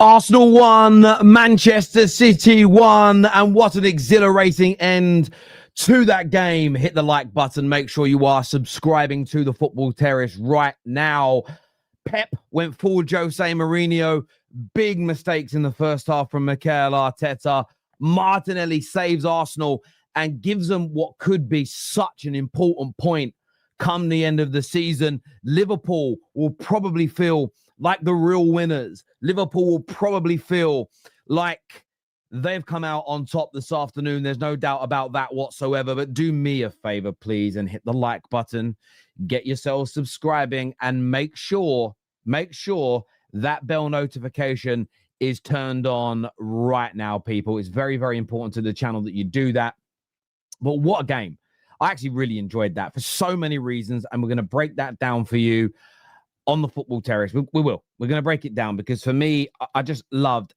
Arsenal won, Manchester City won, and what an exhilarating end to that game. Hit the like button. Make sure you are subscribing to the Football Terrace right now. Pep went full Jose Mourinho. Big mistakes in the first half from Mikel Arteta. Martinelli saves Arsenal and gives them what could be such an important point come the end of the season. Liverpool will probably feel like the real winners. Liverpool will probably feel like they've come out on top this afternoon. There's no doubt about that whatsoever. But do me a favor, please, and hit the like button. Get yourself subscribing and make sure that bell notification is turned on right now, people. It's very, very important to the channel that you do that. But what a game. I actually really enjoyed that for so many reasons, and we're going to break that down for you on the Football Terrace. We will. We're going to break it down because for me, I just loved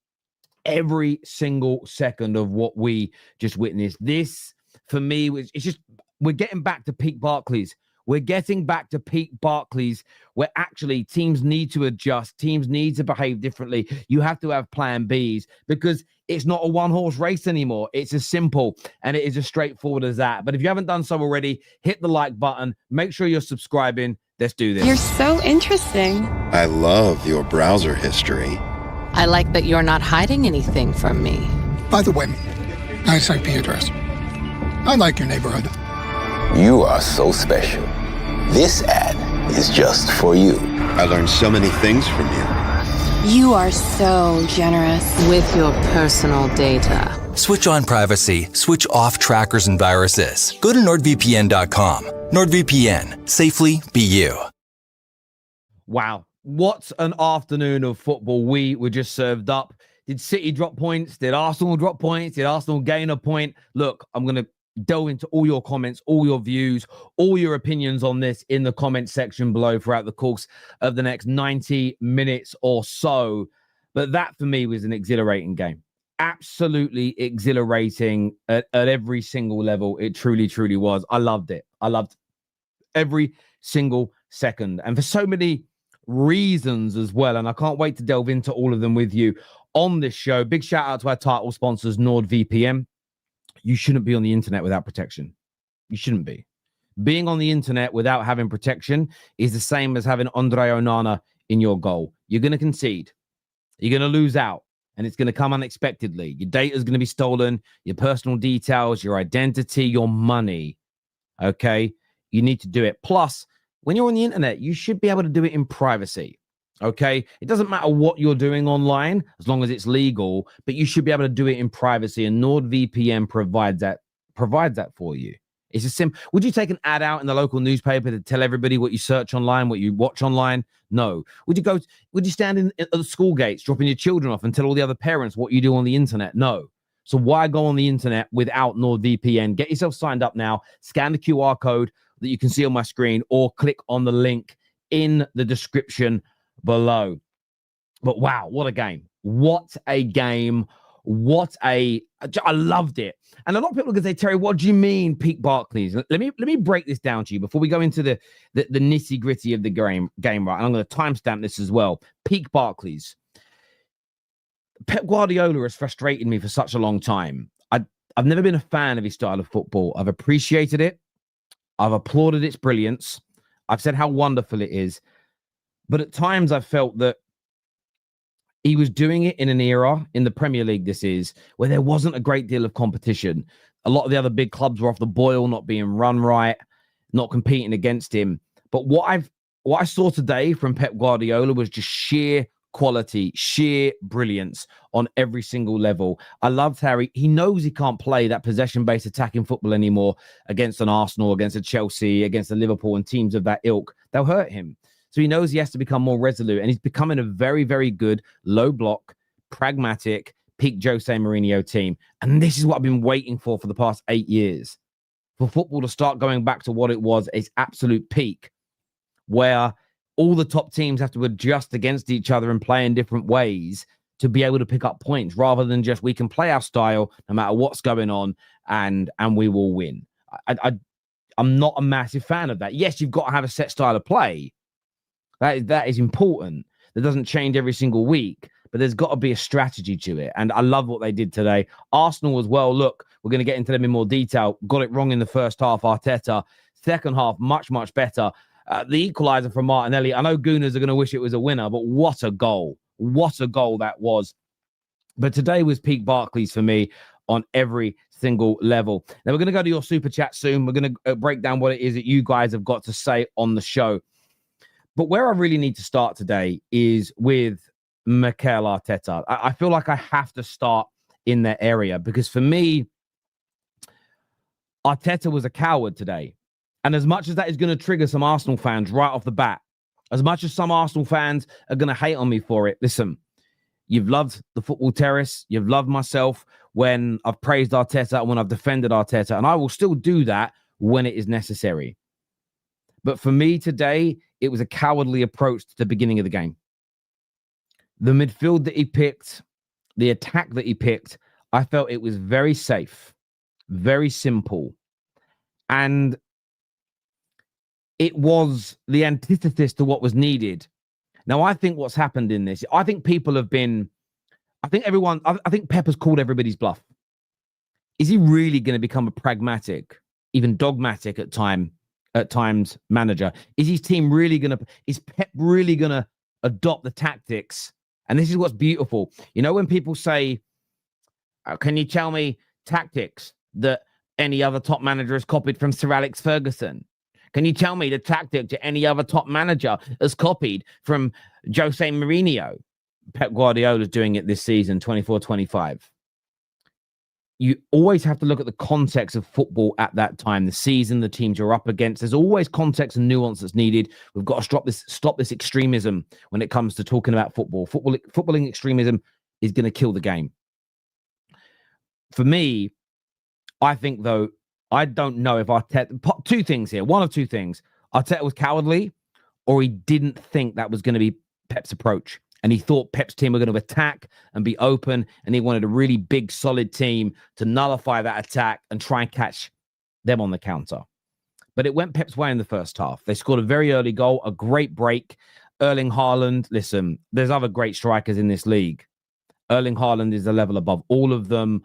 every single second of what we just witnessed. This, for me, it's just, we're getting back to peak Barclays. We're getting back to peak Barclays where actually teams need to adjust. Teams need to behave differently. You have to have plan Bs because it's not a one-horse race anymore. It's as simple and it is as straightforward as that. But if you haven't done so already, hit the like button. Make sure you're subscribing. Let's do this. You're so interesting. I love your browser history. I like that you're not hiding anything from me. By the way, nice IP address. I like your neighborhood. You are so special. This ad is just for you. I learned so many things from you. You are so generous. With your personal data. Switch on privacy, switch off trackers and viruses. Go to nordvpn.com. NordVPN. Safely be you. Wow. What an afternoon of football we were just served up. Did City drop points? Did Arsenal drop points? Did Arsenal gain a point? Look, I'm going to delve into all your comments, all your views, all your opinions on this in the comment section below throughout the course of the next 90 minutes or so. But that for me was an exhilarating game. Absolutely exhilarating at every single level. It truly, truly was. I loved it. I loved every single second. And for so many reasons as well. And I can't wait to delve into all of them with you on this show. Big shout out to our title sponsors, NordVPN. You shouldn't be on the internet without protection. You shouldn't be. Being on the internet without having protection is the same as having Andre Onana in your goal. You're going to concede. You're going to lose out. And it's going to come unexpectedly. Your data is going to be stolen. Your personal details, your identity, your money. Okay? You need to do it. Plus, when you're on the internet, you should be able to do it in privacy. Okay? It doesn't matter what you're doing online, as long as it's legal, but you should be able to do it in privacy. And NordVPN provides that for you. It's a simple. Would you take an ad out in the local newspaper to tell everybody what you search online, what you watch online? No. Would you stand at the school gates, dropping your children off and tell all the other parents what you do on the internet? No. So why go on the internet without NordVPN? Get yourself signed up now. Scan the QR code that you can see on my screen or click on the link in the description below. But wow, what a game. What a game. I loved it. And a lot of people are going to say, Terry, what do you mean peak Barclays? Let me break this down to you before we go into the nitty gritty of the game, right? And I'm going to timestamp this as well. Peak Barclays. Pep Guardiola has frustrated me for such a long time. I've never been a fan of his style of football. I've appreciated it. I've applauded its brilliance. I've said how wonderful it is. But at times I've felt that he was doing it in an era in the Premier League, this is, where there wasn't a great deal of competition. A lot of the other big clubs were off the boil, not being run right, not competing against him. But what I saw today from Pep Guardiola was just sheer quality, sheer brilliance on every single level. I loved how he knows he can't play that possession-based attacking football anymore against an Arsenal, against a Chelsea, against a Liverpool and teams of that ilk. They'll hurt him. So he knows he has to become more resolute, and he's becoming a very, very good, low block, pragmatic, peak Jose Mourinho team. And this is what I've been waiting for the past 8 years. For football to start going back to what it was, its absolute peak, where all the top teams have to adjust against each other and play in different ways to be able to pick up points, rather than just we can play our style no matter what's going on and we will win. I'm not a massive fan of that. Yes, you've got to have a set style of play. That is important. That doesn't change every single week. but there's got to be a strategy to it. And I love what they did today. Arsenal as well. Look, we're going to get into them in more detail. Got it wrong in the first half, Arteta. Second half, much, much better. The equaliser from Martinelli. I know Gooners are going to wish it was a winner, but what a goal. What a goal that was. But today was peak Barclays for me on every single level. Now, we're going to go to your super chat soon. We're going to break down what it is that you guys have got to say on the show. But where I really need to start today is with Mikel Arteta. I feel like I have to start in that area because for me, Arteta was a coward today. And as much as that is going to trigger some Arsenal fans right off the bat, as much as some Arsenal fans are going to hate on me for it, listen, you've loved the Football Terrace. You've loved myself when I've praised Arteta and when I've defended Arteta. And I will still do that when it is necessary. But for me today, it was a cowardly approach to the beginning of the game. The midfield that he picked, the attack that he picked, I felt it was very safe, very simple. And it was the antithesis to what was needed. Now, I think what's happened in this, I think people have been, I think Pep has called everybody's bluff. Is he really going to become a pragmatic, even dogmatic at times manager? Is his team really going to, is Pep really going to adopt the tactics? And this is what's beautiful. You know, when people say, can you tell me tactics that any other top manager has copied from Sir Alex Ferguson? Can you tell me the tactic that any other top manager has copied from Jose Mourinho? Pep Guardiola's doing it this season, 24-25. You always have to look at the context of football at that time, the season, the teams you're up against. There's always context and nuance that's needed. We've got to stop this extremism when it comes to talking about football. Footballing extremism is going to kill the game. For me, I think, though, I don't know if Arteta... Two things here. One of two things. Arteta was cowardly, or he didn't think that was going to be Pep's approach. And he thought Pep's team were going to attack and be open, and he wanted a really big, solid team to nullify that attack and try and catch them on the counter. But it went Pep's way in the first half. They scored a very early goal, a great break. Erling Haaland, listen, there's other great strikers in this league. Erling Haaland is a level above all of them.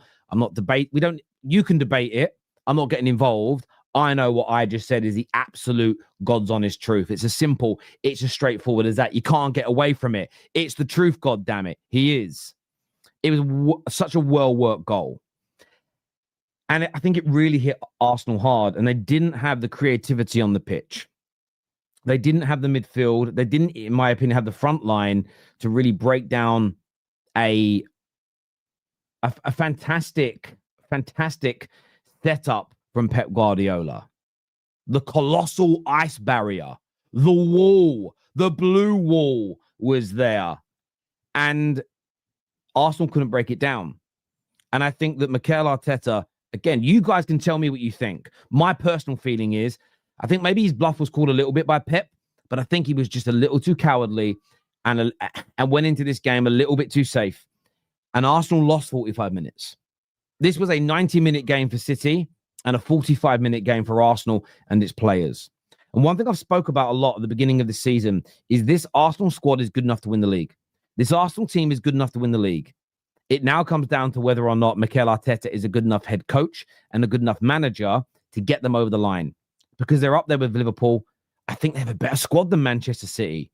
You can debate it. I'm not getting involved. I know what I just said is the absolute God's honest truth. It's as straightforward as that. You can't get away from it. It's the truth, God damn it. He is. It was such a well-worked goal. And I think it really hit Arsenal hard. And they didn't have the creativity on the pitch. They didn't have the midfield. They didn't, in my opinion, have the front line to really break down a fantastic setup from Pep Guardiola. The colossal ice barrier, the wall, the blue wall was there. And Arsenal couldn't break it down. And I think that Mikel Arteta, again, you guys can tell me what you think. My personal feeling is, I think maybe his bluff was called a little bit by Pep, but I think he was just a little too cowardly and went into this game a little bit too safe. And Arsenal lost 45 minutes. This was a 90-minute game for City and a 45-minute game for Arsenal and its players. And one thing I've spoke about a lot at the beginning of the season is this Arsenal squad is good enough to win the league. This Arsenal team is good enough to win the league. It now comes down to whether or not Mikel Arteta is a good enough head coach and a good enough manager to get them over the line. Because they're up there with Liverpool. I think they have a better squad than Manchester City.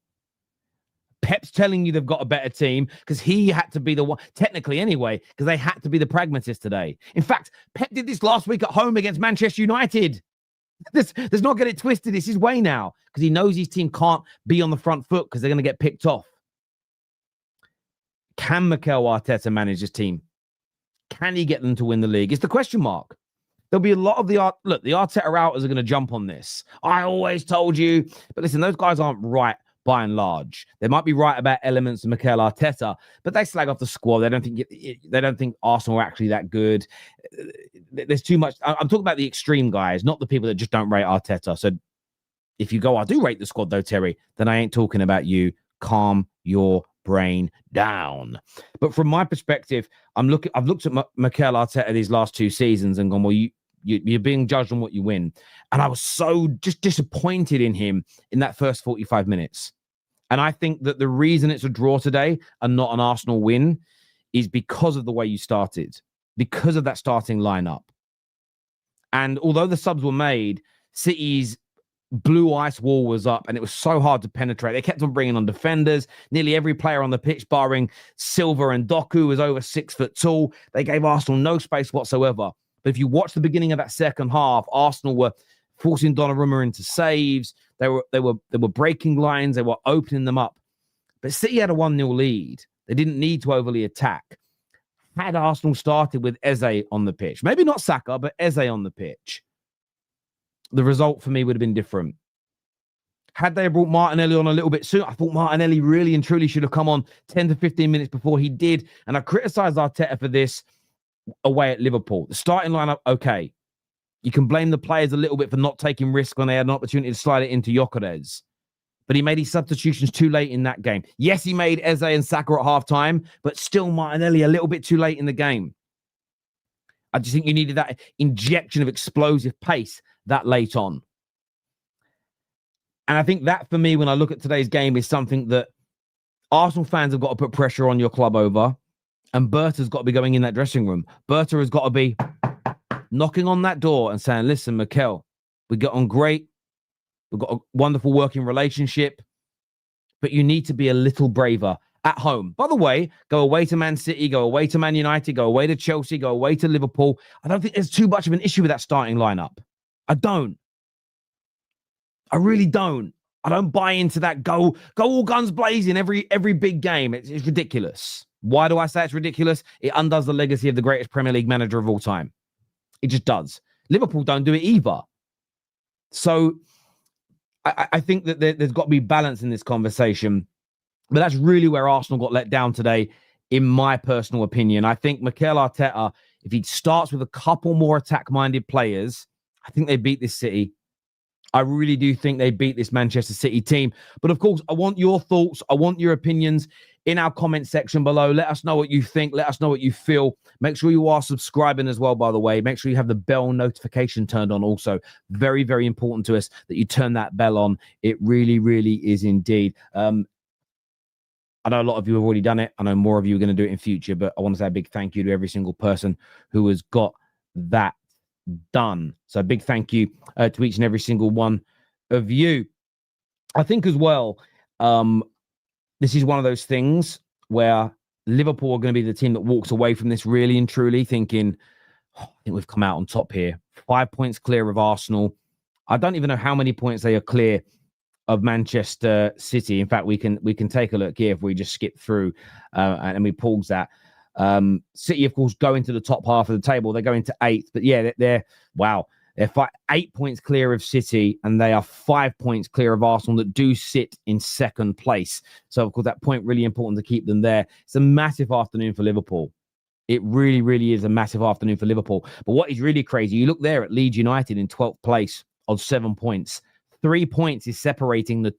Pep's telling you they've got a better team because he had to be the one, technically anyway, because they had to be the pragmatist today. In fact, Pep did this last week at home against Manchester United. Let's not get it twisted. It's his way now because he knows his team can't be on the front foot because they're going to get picked off. Can Mikel Arteta manage his team? Can he get them to win the league? It's the question mark. There'll be a lot of the Arteta outers are going to jump on this. I always told you. But listen, those guys aren't right by and large. They might be right about elements of Mikel Arteta, but they slag off the squad. They don't think Arsenal are actually that good. There's too much. I'm talking about the extreme guys, not the people that just don't rate Arteta. So if you go, I do rate the squad though, Terry, then I ain't talking about you. Calm your brain down. But from my perspective, I've looked at Mikel Arteta these last two seasons and gone, well, you're being judged on what you win. And I was so just disappointed in him in that first 45 minutes. And I think that the reason it's a draw today and not an Arsenal win is because of the way you started, because of that starting lineup. And although the subs were made, City's blue ice wall was up and it was so hard to penetrate. They kept on bringing on defenders. Nearly every player on the pitch, barring Silva and Doku, was over 6 foot tall. They gave Arsenal no space whatsoever. But if you watch the beginning of that second half, Arsenal were forcing Donnarumma into saves. They were breaking lines. They were opening them up. But City had a 1-0 lead. They didn't need to overly attack. Had Arsenal started with Eze on the pitch, maybe not Saka, but Eze on the pitch, the result for me would have been different. Had they brought Martinelli on a little bit sooner, I thought Martinelli really and truly should have come on 10 to 15 minutes before he did. And I criticised Arteta for this away at Liverpool. The starting lineup, okay. You can blame the players a little bit for not taking risk when they had an opportunity to slide it into Gyokeres. But he made his substitutions too late in that game. Yes, he made Eze and Saka at half-time, but still Martinelli a little bit too late in the game. I just think you needed that injection of explosive pace that late on. And I think that, for me, when I look at today's game, is something that Arsenal fans have got to put pressure on your club over, and Berta's got to be going in that dressing room. Berta has got to be knocking on that door and saying, listen, Mikel, we get on great. We've got a wonderful working relationship, but you need to be a little braver at home. By the way, go away to Man City, go away to Man United, go away to Chelsea, go away to Liverpool. I don't think there's too much of an issue with that starting lineup. I don't. I really don't. I don't buy into that go all guns blazing every big game. It's ridiculous. Why do I say it's ridiculous? It undoes the legacy of the greatest Premier League manager of all time. It just does. Liverpool don't do it either. So I think that there's got to be balance in this conversation. But that's really where Arsenal got let down today, in my personal opinion. I think Mikel Arteta, if he starts with a couple more attack-minded players, I think they beat this City. I really do think they beat this Manchester City team. But of course, I want your thoughts. I want your opinions in our comment section below. Let us know what you think. Let us know what you feel. Make sure you are subscribing as well, by the way. Make sure you have the bell notification turned on also. Very, very important to us that you turn that bell on. It really, really is indeed. I know a lot of you have already done it. I know more of you are going to do it in future, but I want to say a big thank you to every single person who has got that done. So a big thank you to each and every single one of you. I think as well, this is one of those things where Liverpool are going to be the team that walks away from this really and truly thinking, I think we've come out on top here. 5 points clear of Arsenal. I don't even know how many points they are clear of Manchester City. In fact, we can take a look here if we just skip through and we pause that. City, of course, go into the top half of the table. They go into 8th, but yeah, they're 8 points clear of City, and they are 5 points clear of Arsenal that do sit in 2nd place. So, of course, that point really important to keep them there. It's a massive afternoon for Liverpool. It really, really is a massive afternoon for Liverpool. But what is really crazy, you look there at Leeds United in 12th place on 7 points. 3 points is separating the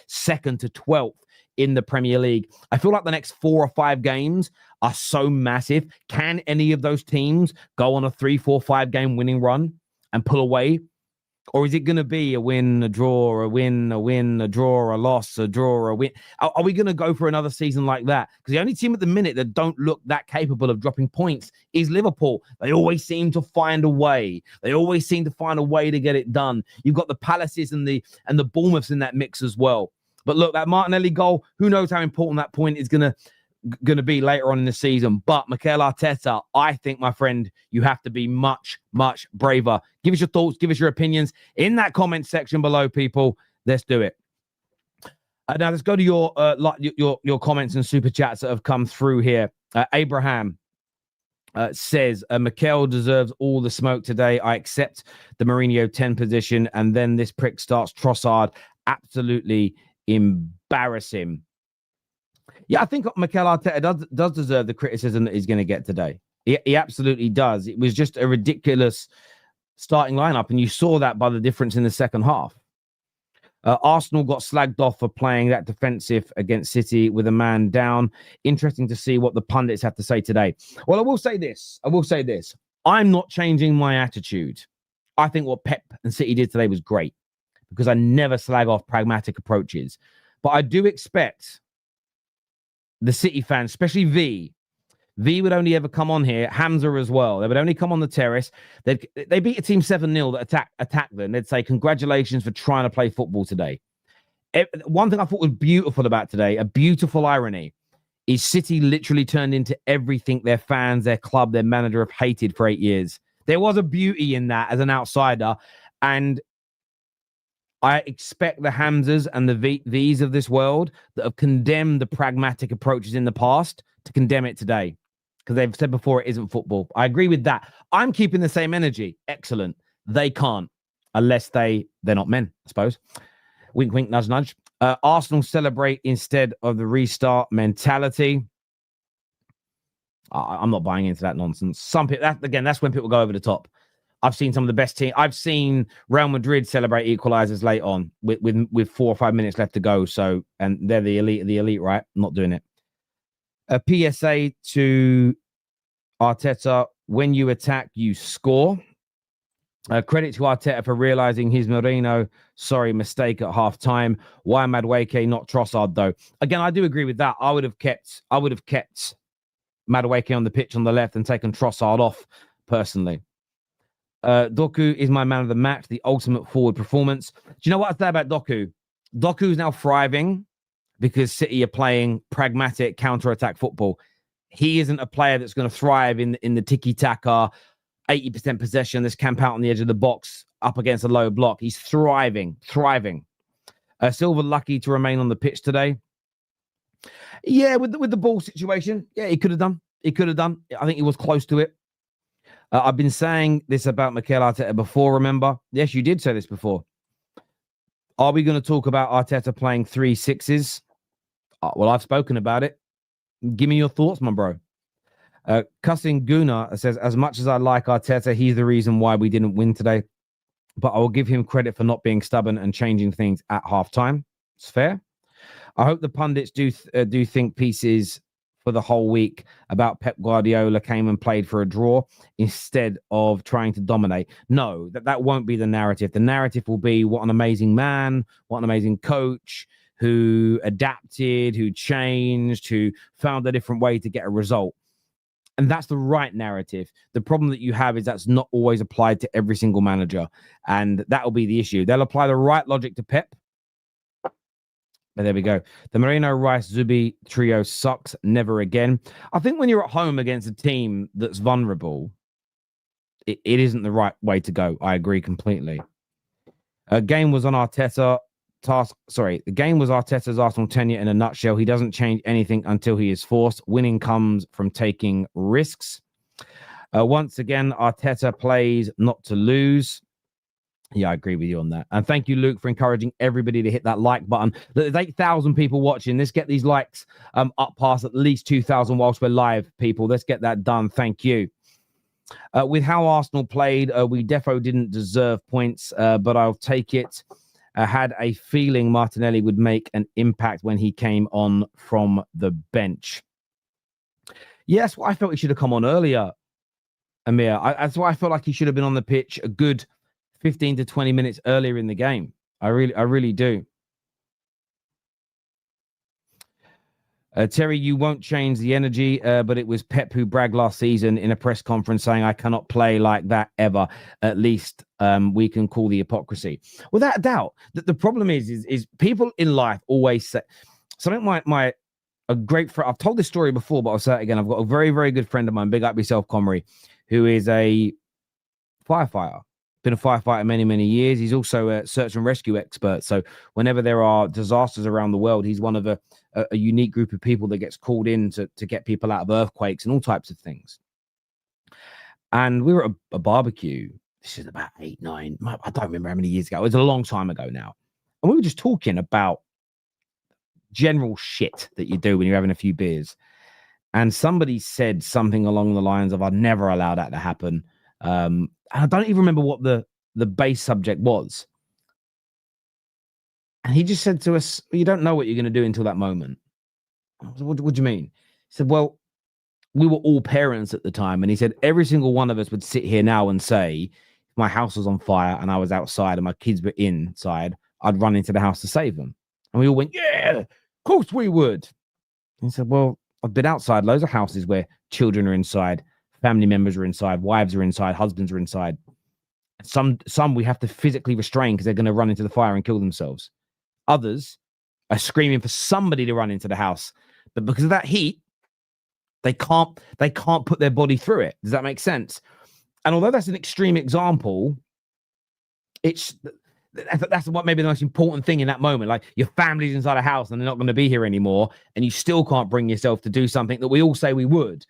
2nd to 12th in the Premier League. I feel like the next 4 or 5 games are so massive. Can any of those teams go on a 3, 4, 5 game winning run and pull away? Or is it going to be a win, a draw, a win, a draw, a loss, a draw, a win? Are we going to go for another season like that? Because the only team at the minute that don't look that capable of dropping points is Liverpool. They always seem to find a way. They always seem to find a way to get it done. You've got the Palaces and the Bournemouths in that mix as well. But look, that Martinelli goal, who knows how important that point is going to be later on in the season. But Mikel Arteta, I think, my friend, you have to be much, much braver. Give us your thoughts. Give us your opinions in that comment section below, people. Let's do it. Now, let's go to your comments and super chats that have come through here. Abraham says, Mikel deserves all the smoke today. I accept the Mourinho 10 position, and then this prick starts Trossard. Absolutely embarrassing. Yeah, I think Mikel Arteta does deserve the criticism that he's going to get today. He absolutely does. It was just a ridiculous starting lineup, and you saw that by the difference in the second half. Arsenal got slagged off for playing that defensive against City with a man down. Interesting to see what the pundits have to say today. Well, I will say this. I'm not changing my attitude. I think what Pep and City did today was great, because I never slag off pragmatic approaches. But I do expect the City fans, especially V would only ever come on here, Hamza as well. They would only come on the terrace. They beat a team 7-0 that attacked them. They'd say, congratulations for trying to play football today. One thing I thought was beautiful about today, a beautiful irony, is City literally turned into everything their fans, their club, their manager have hated for 8 years. There was a beauty in that as an outsider. And I expect the Hamzas and the V's of this world that have condemned the pragmatic approaches in the past to condemn it today. Because they've said before it isn't football. I agree with that. I'm keeping the same energy. Excellent. They can't unless they're not men, I suppose. Wink, wink, nudge, nudge. Arsenal celebrate instead of the restart mentality. I'm not buying into that nonsense. Some people, that's when people go over the top. I've seen some of the best teams. I've seen Real Madrid celebrate equalizers late on with 4 or 5 minutes left to go. So, and they're the elite of the elite, right? I'm not doing it. A PSA to Arteta: when you attack, you score. Credit to Arteta for realizing his Merino mistake at half time. Why Madueke, not Trossard, though? Again, I do agree with that. I would have kept Madueke on the pitch on the left and taken Trossard off personally. Doku is my man of the match, the ultimate forward performance. Do you know what I say about Doku? Doku's now thriving because City are playing pragmatic counter-attack football. He isn't a player that's going to thrive in the tiki-taka, 80% possession, this camp out on the edge of the box up against a low block. He's thriving. Silva lucky to remain on the pitch today. Yeah, with the ball situation, yeah, he could have done. I think he was close to it. I've been saying this about Mikel Arteta before, remember? Yes, you did say this before. Are we going to talk about Arteta playing 3-6s? Well, I've spoken about it. Give me your thoughts, my bro. Cussing Guna says, as much as I like Arteta, he's the reason why we didn't win today. But I will give him credit for not being stubborn and changing things at halftime. It's fair. I hope the pundits do think pieces for the whole week about Pep Guardiola came and played for a draw instead of trying to dominate. No, that won't be the narrative. The narrative will be what an amazing man, what an amazing coach who adapted, who changed, who found a different way to get a result. And that's the right narrative. The problem that you have is that's not always applied to every single manager. And that will be the issue. They'll apply the right logic to Pep. But there we go. The Merino Rice Zubi trio sucks. Never again. I think when you're at home against a team that's vulnerable, it isn't the right way to go. I agree completely. Game was on Arteta. The game was Arteta's Arsenal tenure in a nutshell. He doesn't change anything until he is forced. Winning comes from taking risks. Once again, Arteta plays not to lose. Yeah, I agree with you on that. And thank you, Luke, for encouraging everybody to hit that like button. There's 8,000 people watching. Let's get these likes up past at least 2,000 whilst we're live, people. Let's get that done. Thank you. With how Arsenal played, we defo didn't deserve points, but I'll take it. I had a feeling Martinelli would make an impact when he came on from the bench. Yes, well, I felt he should have come on earlier, Amir. That's why I felt like he should have been on the pitch a good 15 to 20 minutes earlier in the game. I really do. Terry, you won't change the energy, but it was Pep who bragged last season in a press conference saying, I cannot play like that ever. At least we can call the hypocrisy. Without a doubt, the problem is people in life always say something. A great friend, I've told this story before, but I'll say it again. I've got a very, very good friend of mine, big up yourself, Comrie, who is a firefighter. Been a firefighter many, many years. He's also a search and rescue expert. So whenever there are disasters around the world, he's one of a unique group of people that gets called in to get people out of earthquakes and all types of things. And we were at a barbecue. This is about 8, 9, I don't remember how many years ago. It was a long time ago now. And we were just talking about general shit that you do when you're having a few beers. And somebody said something along the lines of, I'd never allow that to happen. I don't even remember what the base subject was. And he just said to us, you don't know what you're going to do until that moment. I said, what do you mean? He said, well, we were all parents at the time. And he said, every single one of us would sit here now and say, if my house was on fire and I was outside and my kids were inside, I'd run into the house to save them. And we all went, yeah, of course we would. And he said, well, I've been outside loads of houses where children are inside, family members are inside, wives are inside, husbands are inside. Some we have to physically restrain because they're going to run into the fire and kill themselves. Others are screaming for somebody to run into the house. But because of that heat, they can't put their body through it. Does that make sense? And although that's an extreme example, that's what maybe the most important thing in that moment. Like your family's inside a house and they're not going to be here anymore, and you still can't bring yourself to do something that we all say we would.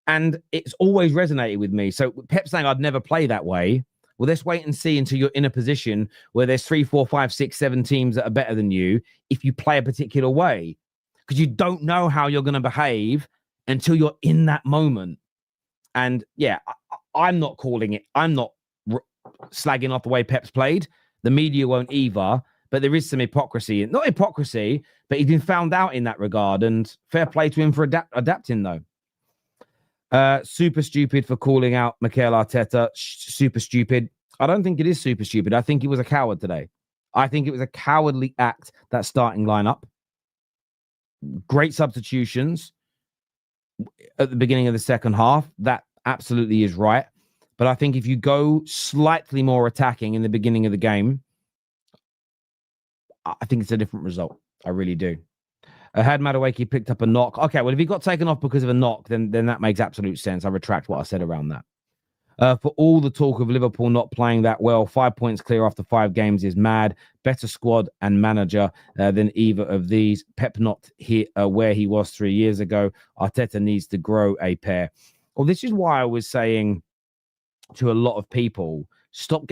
And it's always resonated with me. So Pep saying I'd never play that way. Well, let's wait and see until you're in a position where there's 3, 4, 5, 6, 7 teams that are better than you if you play a particular way. Because you don't know how you're going to behave until you're in that moment. And yeah, I'm not calling it. I'm not slagging off the way Pep's played. The media won't either, but there is some hypocrisy. Not hypocrisy, but he's been found out in that regard. And fair play to him for adapting, though. Super stupid for calling out Mikel Arteta. Super stupid. I don't think it is super stupid. I think he was a coward today. I think it was a cowardly act, that starting lineup. Great substitutions at the beginning of the second half. That absolutely is right. But I think if you go slightly more attacking in the beginning of the game, I think it's a different result. I really do. Had Madueke picked up a knock? Okay, well, if he got taken off because of a knock, then that makes absolute sense. I retract what I said around that. For all the talk of Liverpool not playing that well, 5 points clear after 5 games is mad. Better squad and manager than either of these. Pep not here where he was 3 years ago. Arteta needs to grow a pair. Well, this is why I was saying to a lot of people, stop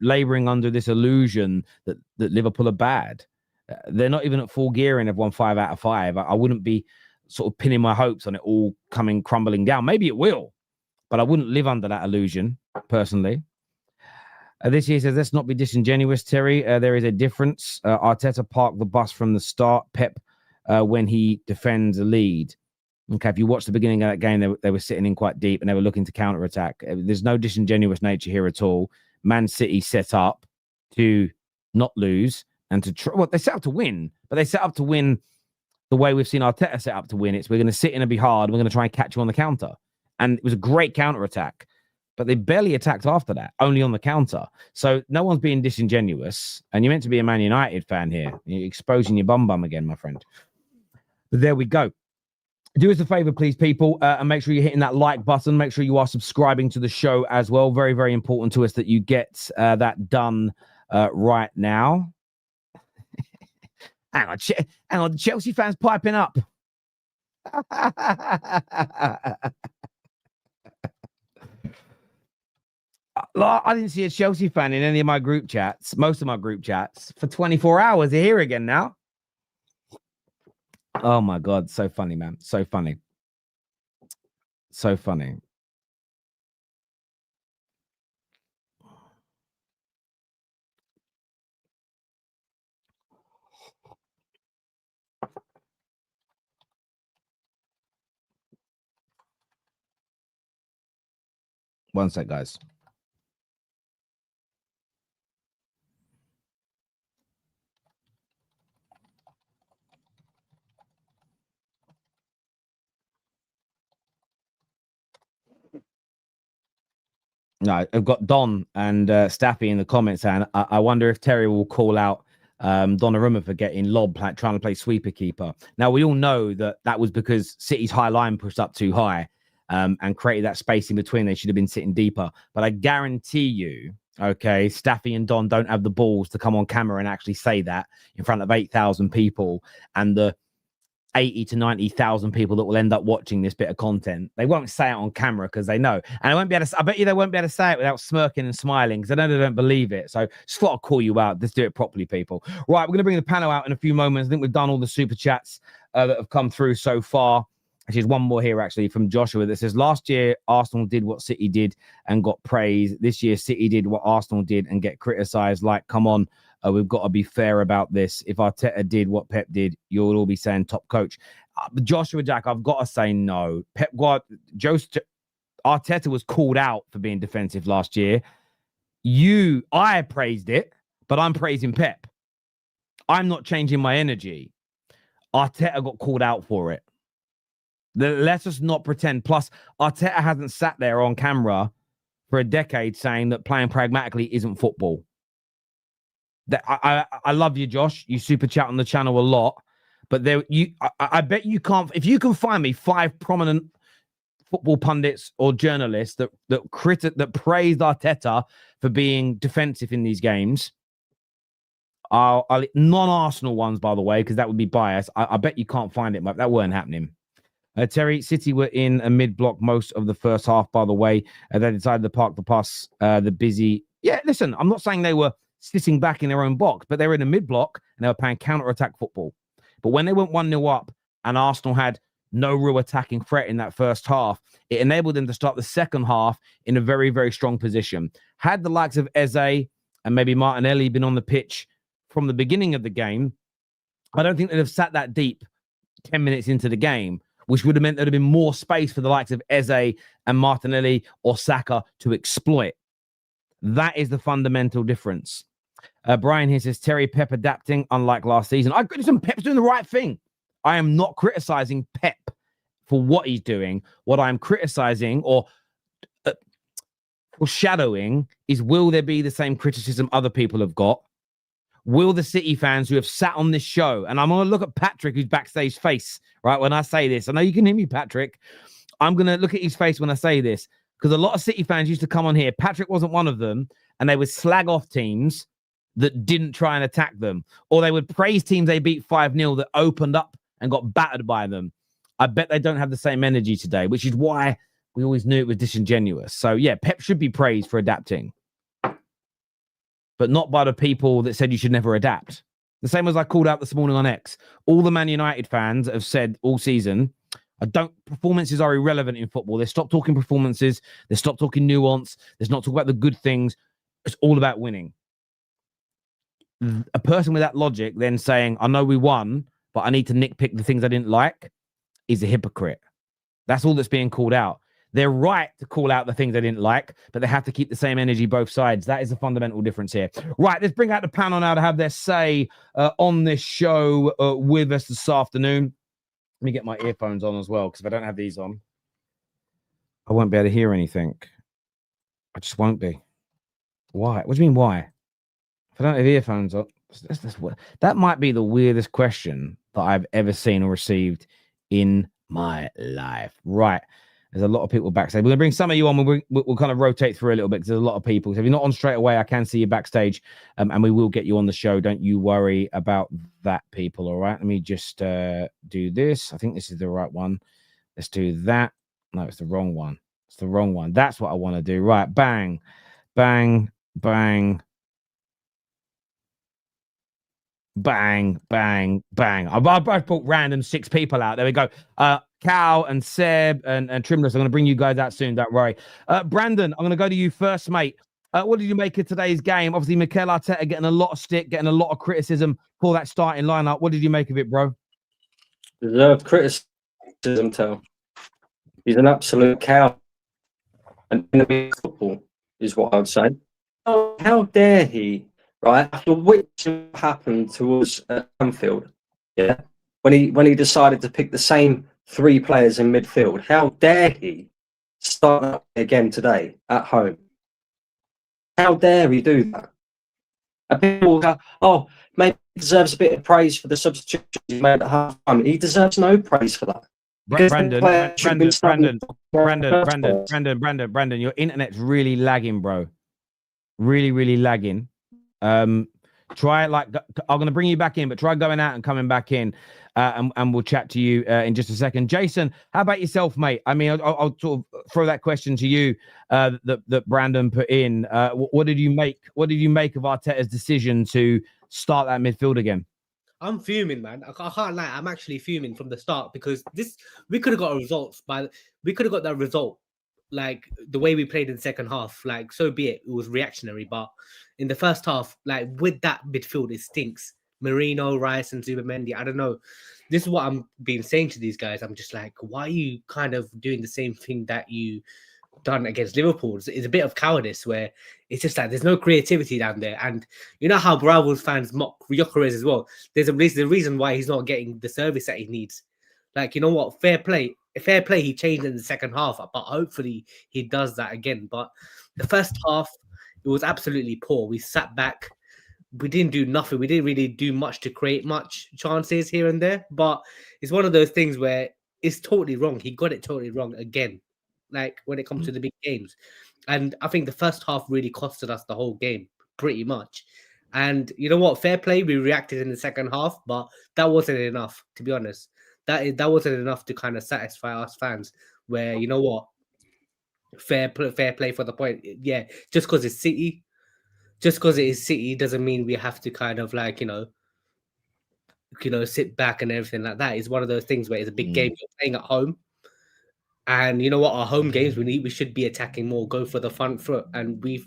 laboring under this illusion that Liverpool are bad. They're not even at full gear and have won 5 out of 5. I wouldn't be sort of pinning my hopes on it all crumbling down. Maybe it will, but I wouldn't live under that illusion, personally. This year says, let's not be disingenuous, Terry. There is a difference. Arteta parked the bus from the start. Pep, when he defends a lead. Okay, if you watch the beginning of that game, they were sitting in quite deep and they were looking to counter-attack. There's no disingenuous nature here at all. Man City set up to not lose and to try. Well, they set up to win, but they set up to win the way we've seen Arteta set up to win. We're going to sit in and be hard. And we're going to try and catch you on the counter. And it was a great counter-attack, but they barely attacked after that, only on the counter. So no one's being disingenuous. And you're meant to be a Man United fan here. You're exposing your bum again, my friend. But there we go. Do us a favor, please, people, and make sure you're hitting that like button. Make sure you are subscribing to the show as well. Very, very important to us that you get that done right now. Hang on, Chelsea fans piping up. I didn't see a Chelsea fan in any of my group chats, most of my group chats, for 24 hours. They're here again now. Oh my God, so funny, man. So funny. So funny. One sec, guys. No, I've got Don and Staffy in the comments, and I wonder if Terry will call out Donnarumma for getting lobbed, trying to play sweeper keeper. Now, we all know that was because City's high line pushed up too high and created that space in between. They should have been sitting deeper. But I guarantee you, okay, Staffy and Don don't have the balls to come on camera and actually say that in front of 8,000 people and the 80 to 90,000 people that will end up watching this bit of content. They won't say it on camera because they know. And I bet you they won't be able to say it without smirking and smiling because I know they don't believe it. So just thought I'd call you out. Let's do it properly, people. Right, we're going to bring the panel out in a few moments. I think we've done all the super chats that have come through so far. Actually, there's one more here, actually, from Joshua that says, last year, Arsenal did what City did and got praise. This year, City did what Arsenal did and get criticised. Like, come on, we've got to be fair about this. If Arteta did what Pep did, you'll all be saying top coach. Joshua Jack, I've got to say no. Arteta was called out for being defensive last year. I praised it, but I'm praising Pep. I'm not changing my energy. Arteta got called out for it. Let's just not pretend. Plus, Arteta hasn't sat there on camera for a decade saying that playing pragmatically isn't football. That I love you, Josh. You super chat on the channel a lot, but I bet you can't. If you can find me 5 prominent football pundits or journalists that praised Arteta for being defensive in these games, I'll non-Arsenal ones, by the way, because that would be biased. I bet you can't find it, but that weren't happening. Terry, City were in a mid-block most of the first half, by the way. They decided to park the pass, the busy. Yeah, listen, I'm not saying they were sitting back in their own box, but they were in a mid-block and they were playing counter-attack football. But when they went 1-0 up and Arsenal had no real attacking threat in that first half, it enabled them to start the second half in a very, very strong position. Had the likes of Eze and maybe Martinelli been on the pitch from the beginning of the game, I don't think they'd have sat that deep 10 minutes into the game, which would have meant there'd have been more space for the likes of Eze and Martinelli or Saka to exploit. That is the fundamental difference. Brian here says, Terry, Pep adapting, unlike last season. I agree, Pep's doing the right thing. I am not criticizing Pep for what he's doing. What I'm criticizing or foreshadowing is, will there be the same criticism other people have got? Will the City fans who have sat on this show, and I'm going to look at Patrick, who's backstage face, right, when I say this. I know you can hear me, Patrick. I'm going to look at his face when I say this, because a lot of City fans used to come on here. Patrick wasn't one of them, and they would slag off teams that didn't try and attack them, or they would praise teams they beat 5-0 that opened up and got battered by them. I bet they don't have the same energy today, which is why we always knew it was disingenuous. So, yeah, Pep should be praised for adapting, but not by the people that said you should never adapt. The same as I called out this morning on X. All the Man United fans have said all season, performances are irrelevant in football. They stopped talking performances. They stopped talking nuance. There's not talking about the good things. It's all about winning. A person with that logic then saying, I know we won, but I need to nitpick the things I didn't like, is a hypocrite. That's all that's being called out. They're right to call out the things they didn't like, but they have to keep the same energy both sides. That is the fundamental difference here. Right, let's bring out the panel now to have their say on this show with us this afternoon. Let me get my earphones on as well, because if I don't have these on, I won't be able to hear anything. I just won't be. Why? What do you mean, why? If I don't have earphones on, that might be the weirdest question that I've ever seen or received in my life. Right. There's a lot of people backstage. We're going to bring some of you on. We'll kind of rotate through a little bit because there's a lot of people. So if you're not on straight away, I can see you backstage, and we will get you on the show. Don't you worry about that, people. All right. Let me just do this. I think this is the right one. Let's do that. No, it's the wrong one. It's the wrong one. That's what I want to do. Right. Bang, bang, bang. Bang, bang, bang. I've put random 6 people out. There we go. Cal and Seb and Trimless. I'm going to bring you guys out soon. Don't worry. Brandon, I'm going to go to you first, mate. What did you make of today's game? Obviously, Mikel Arteta getting a lot of stick, getting a lot of criticism for that starting lineup. What did you make of it, bro? Deserved criticism, Tel. He's an absolute cow. And enemy of football is what I would say. Oh, how dare he? Right, after which happened to us at Anfield, yeah, when he decided to pick the same 3 players in midfield, how dare he start that again today at home? How dare he do that? And people go, oh, maybe he deserves a bit of praise for the substitution he made at half time. He deserves no praise for that. Brandon, your internet's really lagging, bro. Really, really lagging. Try it, like, I'm going to bring you back in, but try going out and coming back in, and we'll chat to you in just a second. Jason, how about yourself, mate? I mean, I'll sort of throw that question to you that Brandon put in. What did you make? What did you make of Arteta's decision to start that midfield again? I'm fuming, man. I can't lie. I'm actually fuming from the start, because we could have got that result. Like the way we played in the second half, like, so be it. It was reactionary, but in the first half, like, with that midfield, it stinks. Merino, Rice, and Zubimendi. I don't know. This is what I'm being saying to these guys. I'm just like, why are you kind of doing the same thing that you done against Liverpool is a bit of cowardice, where it's just like there's no creativity down there. And you know how Bravos fans mock Gyokeres as well. There's a reason why he's not getting the service that he needs. Like, you know what? Fair play. He changed in the second half, but hopefully he does that again. But the first half, it was absolutely poor. We sat back. We didn't do nothing. We didn't really do much to create much chances here and there. But it's one of those things where it's totally wrong. He got it totally wrong again, like when it comes to the big games. And I think the first half really costed us the whole game, pretty much. And you know what? Fair play. We reacted in the second half, but that wasn't enough, to be honest. That wasn't enough to kind of satisfy us fans. Where, you know what? Fair play for the point. Yeah, just because it's City. Just because it is City doesn't mean we have to kind of like, sit back and everything like that. It's one of those things where it's a big game. You're playing at home. And you know what? Our home games, we should be attacking more, go for the front foot. And we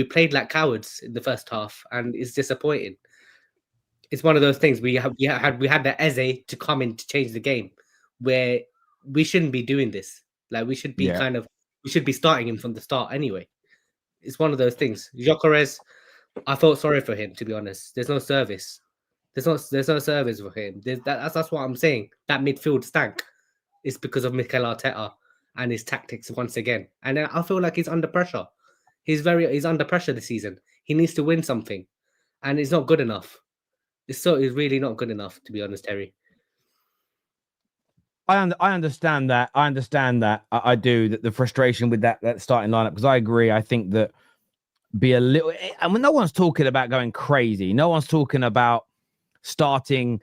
played like cowards in the first half, and it's disappointing. It's one of those things we had the Eze to come in to change the game, where we shouldn't be doing this. Like, we should be we should be starting him from the start anyway. It's one of those things. Gyokeres, I felt sorry for him, to be honest. There's no service. There's no service for him. That's what I'm saying. That midfield stank is because of Mikel Arteta and his tactics once again. And I feel like he's under pressure. He's under pressure this season. He needs to win something, and it's not good enough. It's really not good enough, to be honest, Terry. I understand that. I do, that the frustration with that starting lineup, because I agree. I think that no one's talking about going crazy. No one's talking about starting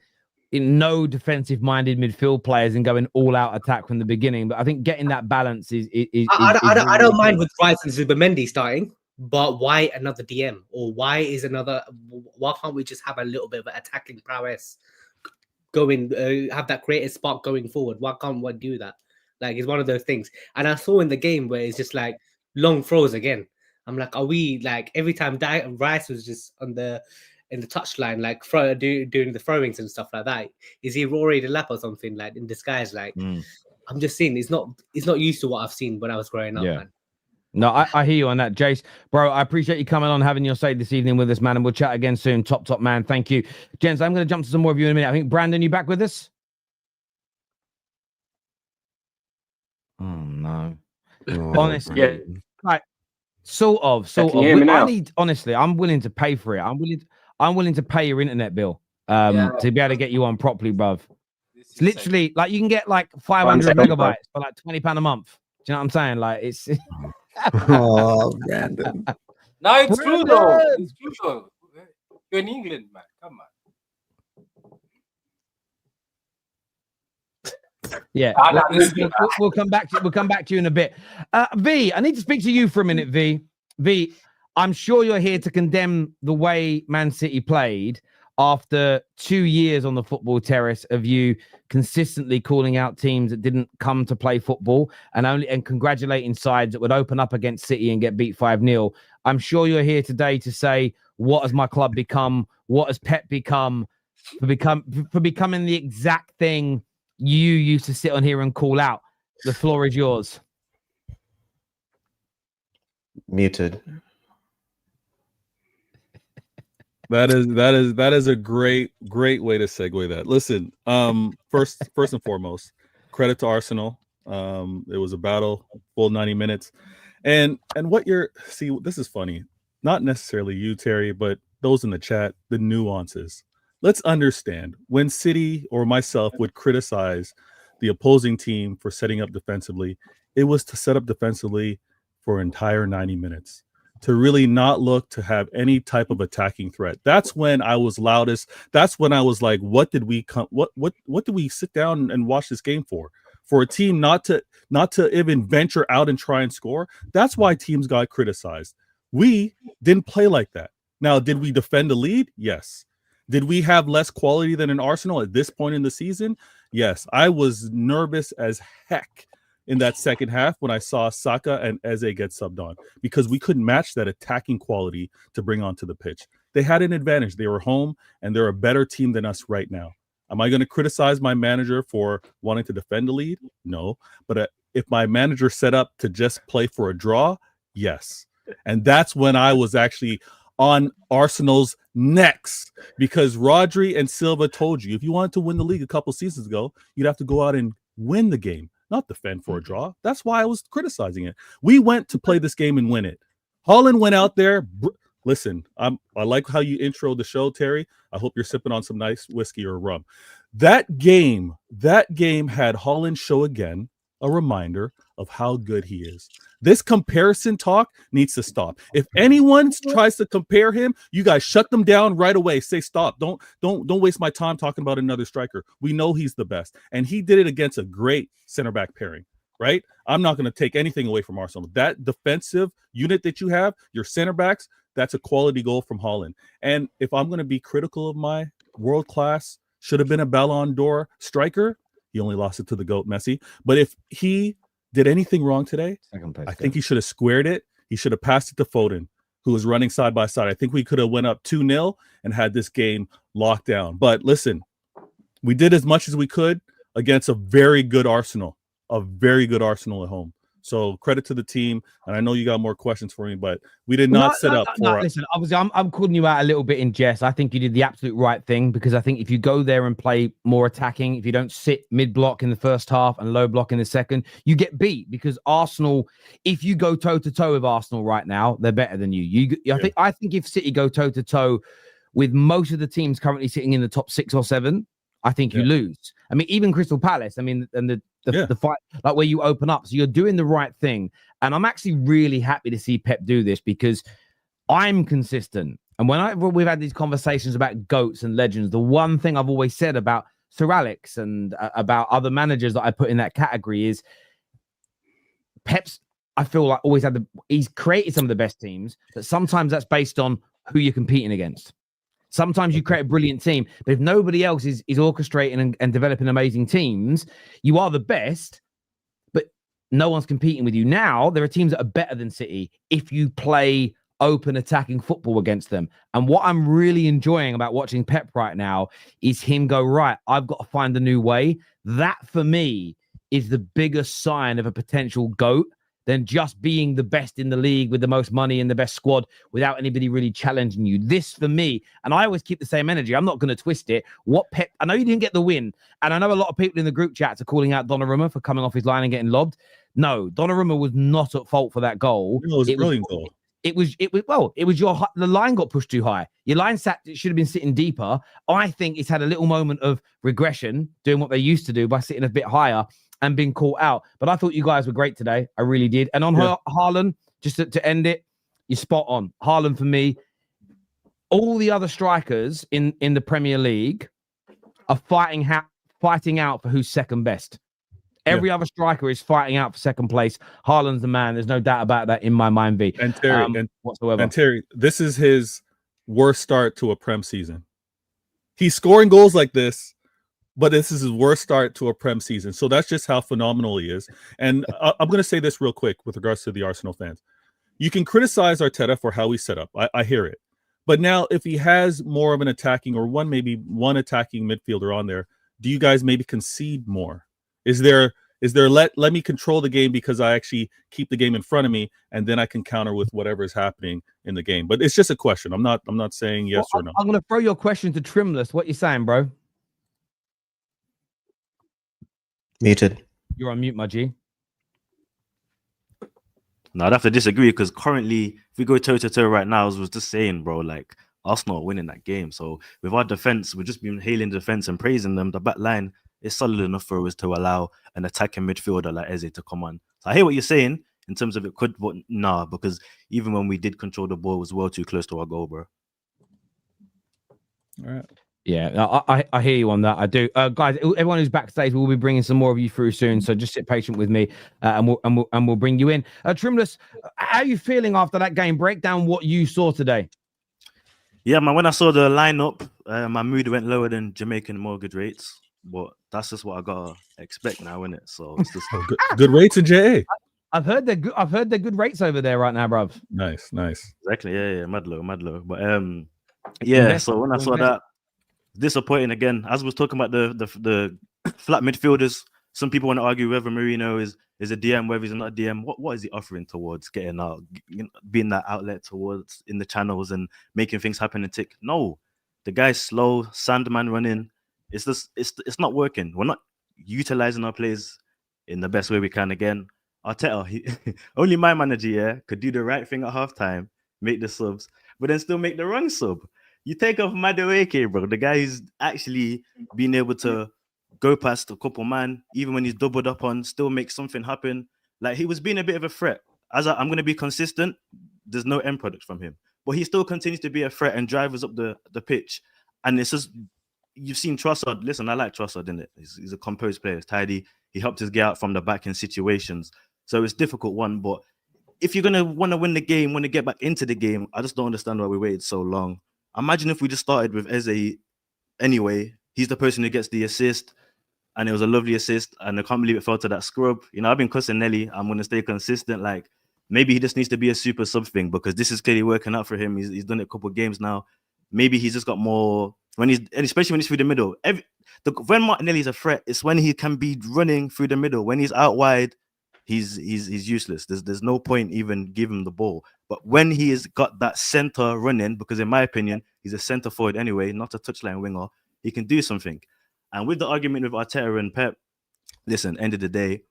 in no defensive minded midfield players and going all out attack from the beginning. But I think getting that balance is I don't mind with Rice and Zubimendi starting, but why another DM? Or why can't we just have a little bit of attacking prowess going, have that creative spark going forward? Why can't we do that? Like, it's one of those things. And I saw in the game where it's just like long throws again. I'm like, are we like every time Rice was just in the touchline, like doing the throwings and stuff like that? Is he Rory the Lap or something, like in disguise? Like, I'm just seeing it's not used to what I've seen when I was growing up, man. No, I hear you on that, Jace. Bro, I appreciate you coming on, having your say this evening with us, man, and we'll chat again soon. Top man. Thank you. Gents, I'm going to jump to some more of you in a minute. I think, Brandon, you back with us? Oh, no. Honestly. Yeah. Like, sort of. Honestly, I'm willing to pay for it. I'm willing to pay your internet bill to be able to get you on properly, bruv. It's literally, like, you can get, like, 500 megabytes for, like, £20 a month. Do you know what I'm saying? Like, it's... Oh, Brandon. No, it's true though. It's true though. You're in England, man. Come on. Yeah, we'll come back to you in a bit. V, I need to speak to you for a minute, V. V, I'm sure you're here to condemn the way Man City played after 2 years on the football terrace of you consistently calling out teams that didn't come to play football and congratulating sides that would open up against City and get beat 5-0. I'm sure you're here today to say, what has my club become? What has Pep become for becoming the exact thing you used to sit on here and call out? The floor is yours. Muted. That is a great way to segue that. Listen, first and foremost, credit to Arsenal. It was a battle, full 90 minutes. And this is funny. Not necessarily you, Terry, but those in the chat, the nuances. Let's understand, when City or myself would criticize the opposing team for setting up defensively, it was to set up defensively for an entire 90 minutes. To really not look to have any type of attacking threat. That's when I was loudest. That's when I was like, what did we sit down and watch this game for? For a team not to even venture out and try and score. That's why teams got criticized. We didn't play like that. Now, did we defend the lead? Yes. Did we have less quality than an Arsenal at this point in the season? Yes. I was nervous as heck in that second half when I saw Saka and Eze get subbed on, because we couldn't match that attacking quality to bring onto the pitch. They had an advantage. They were home, and they're a better team than us right now. Am I going to criticize my manager for wanting to defend the lead? No. But if my manager set up to just play for a draw, yes. And that's when I was actually on Arsenal's necks, because Rodri and Silva told you if you wanted to win the league a couple seasons ago, you'd have to go out and win the game, not defend for a draw. That's why I was criticizing it. We went to play this game and win it. Haaland went out there. Listen, I like how you intro the show, Terry. I hope you're sipping on some nice whiskey or rum. That game had Haaland show again a reminder of how good he is. This comparison talk needs to stop. If anyone tries to compare him, you guys shut them down right away. Say stop. Don't waste my time talking about another striker. We know he's the best, and he did it against a great center back pairing. Right? I'm not going to take anything away from Arsenal. That defensive unit that you have, your center backs, that's a quality goal from Haaland. And if I'm going to be critical of my world class, should have been a Ballon d'Or striker, he only lost it to the GOAT Messi. But if he did anything wrong today, I think he should have squared it. He should have passed it to Foden, who was running side by side. I think we could have went up 2-0 and had this game locked down. But listen, we did as much as we could against a very good Arsenal at home. So credit to the team. And I know you got more questions for me, but we did not set up for listen, obviously I'm calling you out a little bit in jest. I think you did the absolute right thing, because I think if you go there and play more attacking, if you don't sit mid block in the first half and low block in the second, you get beat. Because Arsenal, if you go toe to toe with Arsenal right now, they're better than you. I think if City go toe to toe with most of the teams currently sitting in the top 6 or 7, I think you lose. I mean, even Crystal Palace, I mean, and the fight, like where you open up. So you're doing the right thing. And I'm actually really happy to see Pep do this, because I'm consistent. And we've had these conversations about GOATs and legends, the one thing I've always said about Sir Alex and about other managers that I put in that category is Pep's, I feel like, always he's created some of the best teams, but sometimes that's based on who you're competing against. Sometimes you create a brilliant team, but if nobody else is orchestrating and developing amazing teams, you are the best, but no one's competing with you. Now, there are teams that are better than City if you play open attacking football against them. And what I'm really enjoying about watching Pep right now is him go, right, I've got to find a new way. That, for me, is the biggest sign of a potential GOAT than just being the best in the league with the most money and the best squad without anybody really challenging you. This, for me, and I always keep the same energy. I'm not going to twist it. I know you didn't get the win, and I know a lot of people in the group chats are calling out Donnarumma for coming off his line and getting lobbed. No, Donnarumma was not at fault for that goal. No, it was a brilliant goal. It was the line got pushed too high. Your line it should have been sitting deeper. I think it's had a little moment of regression, doing what they used to do by sitting a bit higher and being caught out. But I thought you guys were great today. I really did. And on Haaland, just to end it, you're spot on. Haaland, for me, all the other strikers in the Premier League are fighting out for who's second best. Every other striker is fighting out for second place. Haaland's the man. There's no doubt about that in my mind, V. And Terry, whatsoever. And Terry, this is his worst start to a Prem season. He's scoring goals like this, but this is his worst start to a Prem season. So that's just how phenomenal he is. And I'm going to say this real quick with regards to the Arsenal fans. You can criticize Arteta for how he set up. I hear it. But now if he has more of an attacking or maybe one attacking midfielder on there, do you guys maybe concede more? Is there let me control the game because I actually keep the game in front of me and then I can counter with whatever is happening in the game? But it's just a question. I'm not saying yes or no. I'm going to throw your question to Trimless. What you saying, bro? Muted. You're on mute, my G. No, I'd have to disagree because currently, if we go toe-to-toe right now, as I was just saying, bro, like Arsenal are winning that game. So with our defense, we've just been hailing the defense and praising them. The back line is solid enough for us to allow an attacking midfielder like Eze to come on. So I hear what you're saying in terms of it could, but nah, because even when we did control the ball, it was well too close to our goal, bro. All right. Yeah, I hear you on that. I do, guys. Everyone who's backstage, we'll be bringing some more of you through soon. So just sit patient with me, and we'll bring you in. Trimless, how are you feeling after that game? Break down what you saw today. Yeah, man. When I saw the lineup, my mood went lower than Jamaican mortgage rates, but that's just what I gotta expect now, isn't it? So it's just good rates in JA. I've heard they're good rates over there right now, bruv. Nice. Exactly. Yeah, mad low. But yeah. So when I saw that. Disappointing again, as we was talking about the flat midfielders, Some people want to argue whether Merino is a DM, whether he's not a DM. What is he offering towards getting out, being that outlet towards in the channels and making things happen and tick? No, the guy's slow, Sandman running. It's just it's not working. We're not utilizing our players in the best way we can. Again, Arteta, only my manager could do the right thing at halftime, make the subs, but then still make the wrong sub. You take off Madueke, bro. The guy who's actually been able to go past a couple man, even when he's doubled up on, still make something happen. Like, he was being a bit of a threat. I'm going to be consistent. There's no end product from him, but he still continues to be a threat and drive us up the pitch. And it's just, you've seen Trossard. Listen, I like Trossard, innit? He's a composed player. He's tidy. He helped us get out from the back in situations. So it's a difficult one. But if you're going to want to win the game, want to get back into the game, I just don't understand why we waited so long. Imagine if we just started with Eze anyway. He's the person who gets the assist. And it was a lovely assist. And I can't believe it fell to that scrub. You know, I've been cussing Nelly. I'm going to stay consistent. Like, maybe he just needs to be a super sub thing, because this is clearly working out for him. He's done it a couple of games now. Maybe he's just got more, especially when he's through the middle. When Martinelli's a threat, it's when he can be running through the middle. When he's out wide, he's useless. There's no point even giving him the ball. But when he has got that center running, because in my opinion, he's a center forward anyway, not a touchline winger, he can do something. And with the argument with Arteta and Pep, listen, end of the day,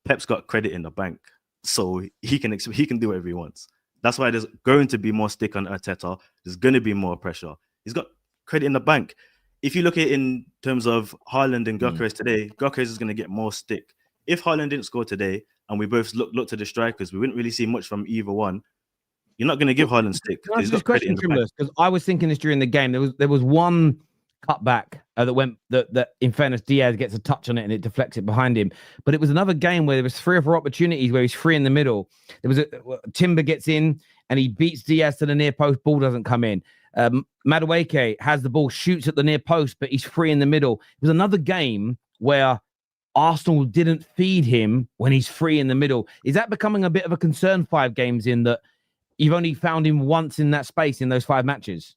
Pep's got credit in the bank, so he can do whatever he wants. That's why there's going to be more stick on Arteta. There's going to be more pressure. He's got credit in the bank. If you look at it in terms of Haaland and Gyokeres today, Gyokeres is going to get more stick. If Haaland didn't score today, and we both look to the strikers, we wouldn't really see much from either one. You're not going to give Haaland stick. Can I ask this question, Trimless? Because I was thinking this during the game. There was one cutback that in fairness, Diaz gets a touch on it and it deflects it behind him. But it was another game where there was 3 or 4 opportunities where he's free in the middle. There was Timber gets in and he beats Diaz to the near post. Ball doesn't come in. Madueke has the ball, shoots at the near post, but he's free in the middle. It was another game where Arsenal didn't feed him when he's free in the middle. Is that becoming a bit of a concern 5 games in, that you've only found him once in that space in those 5 matches?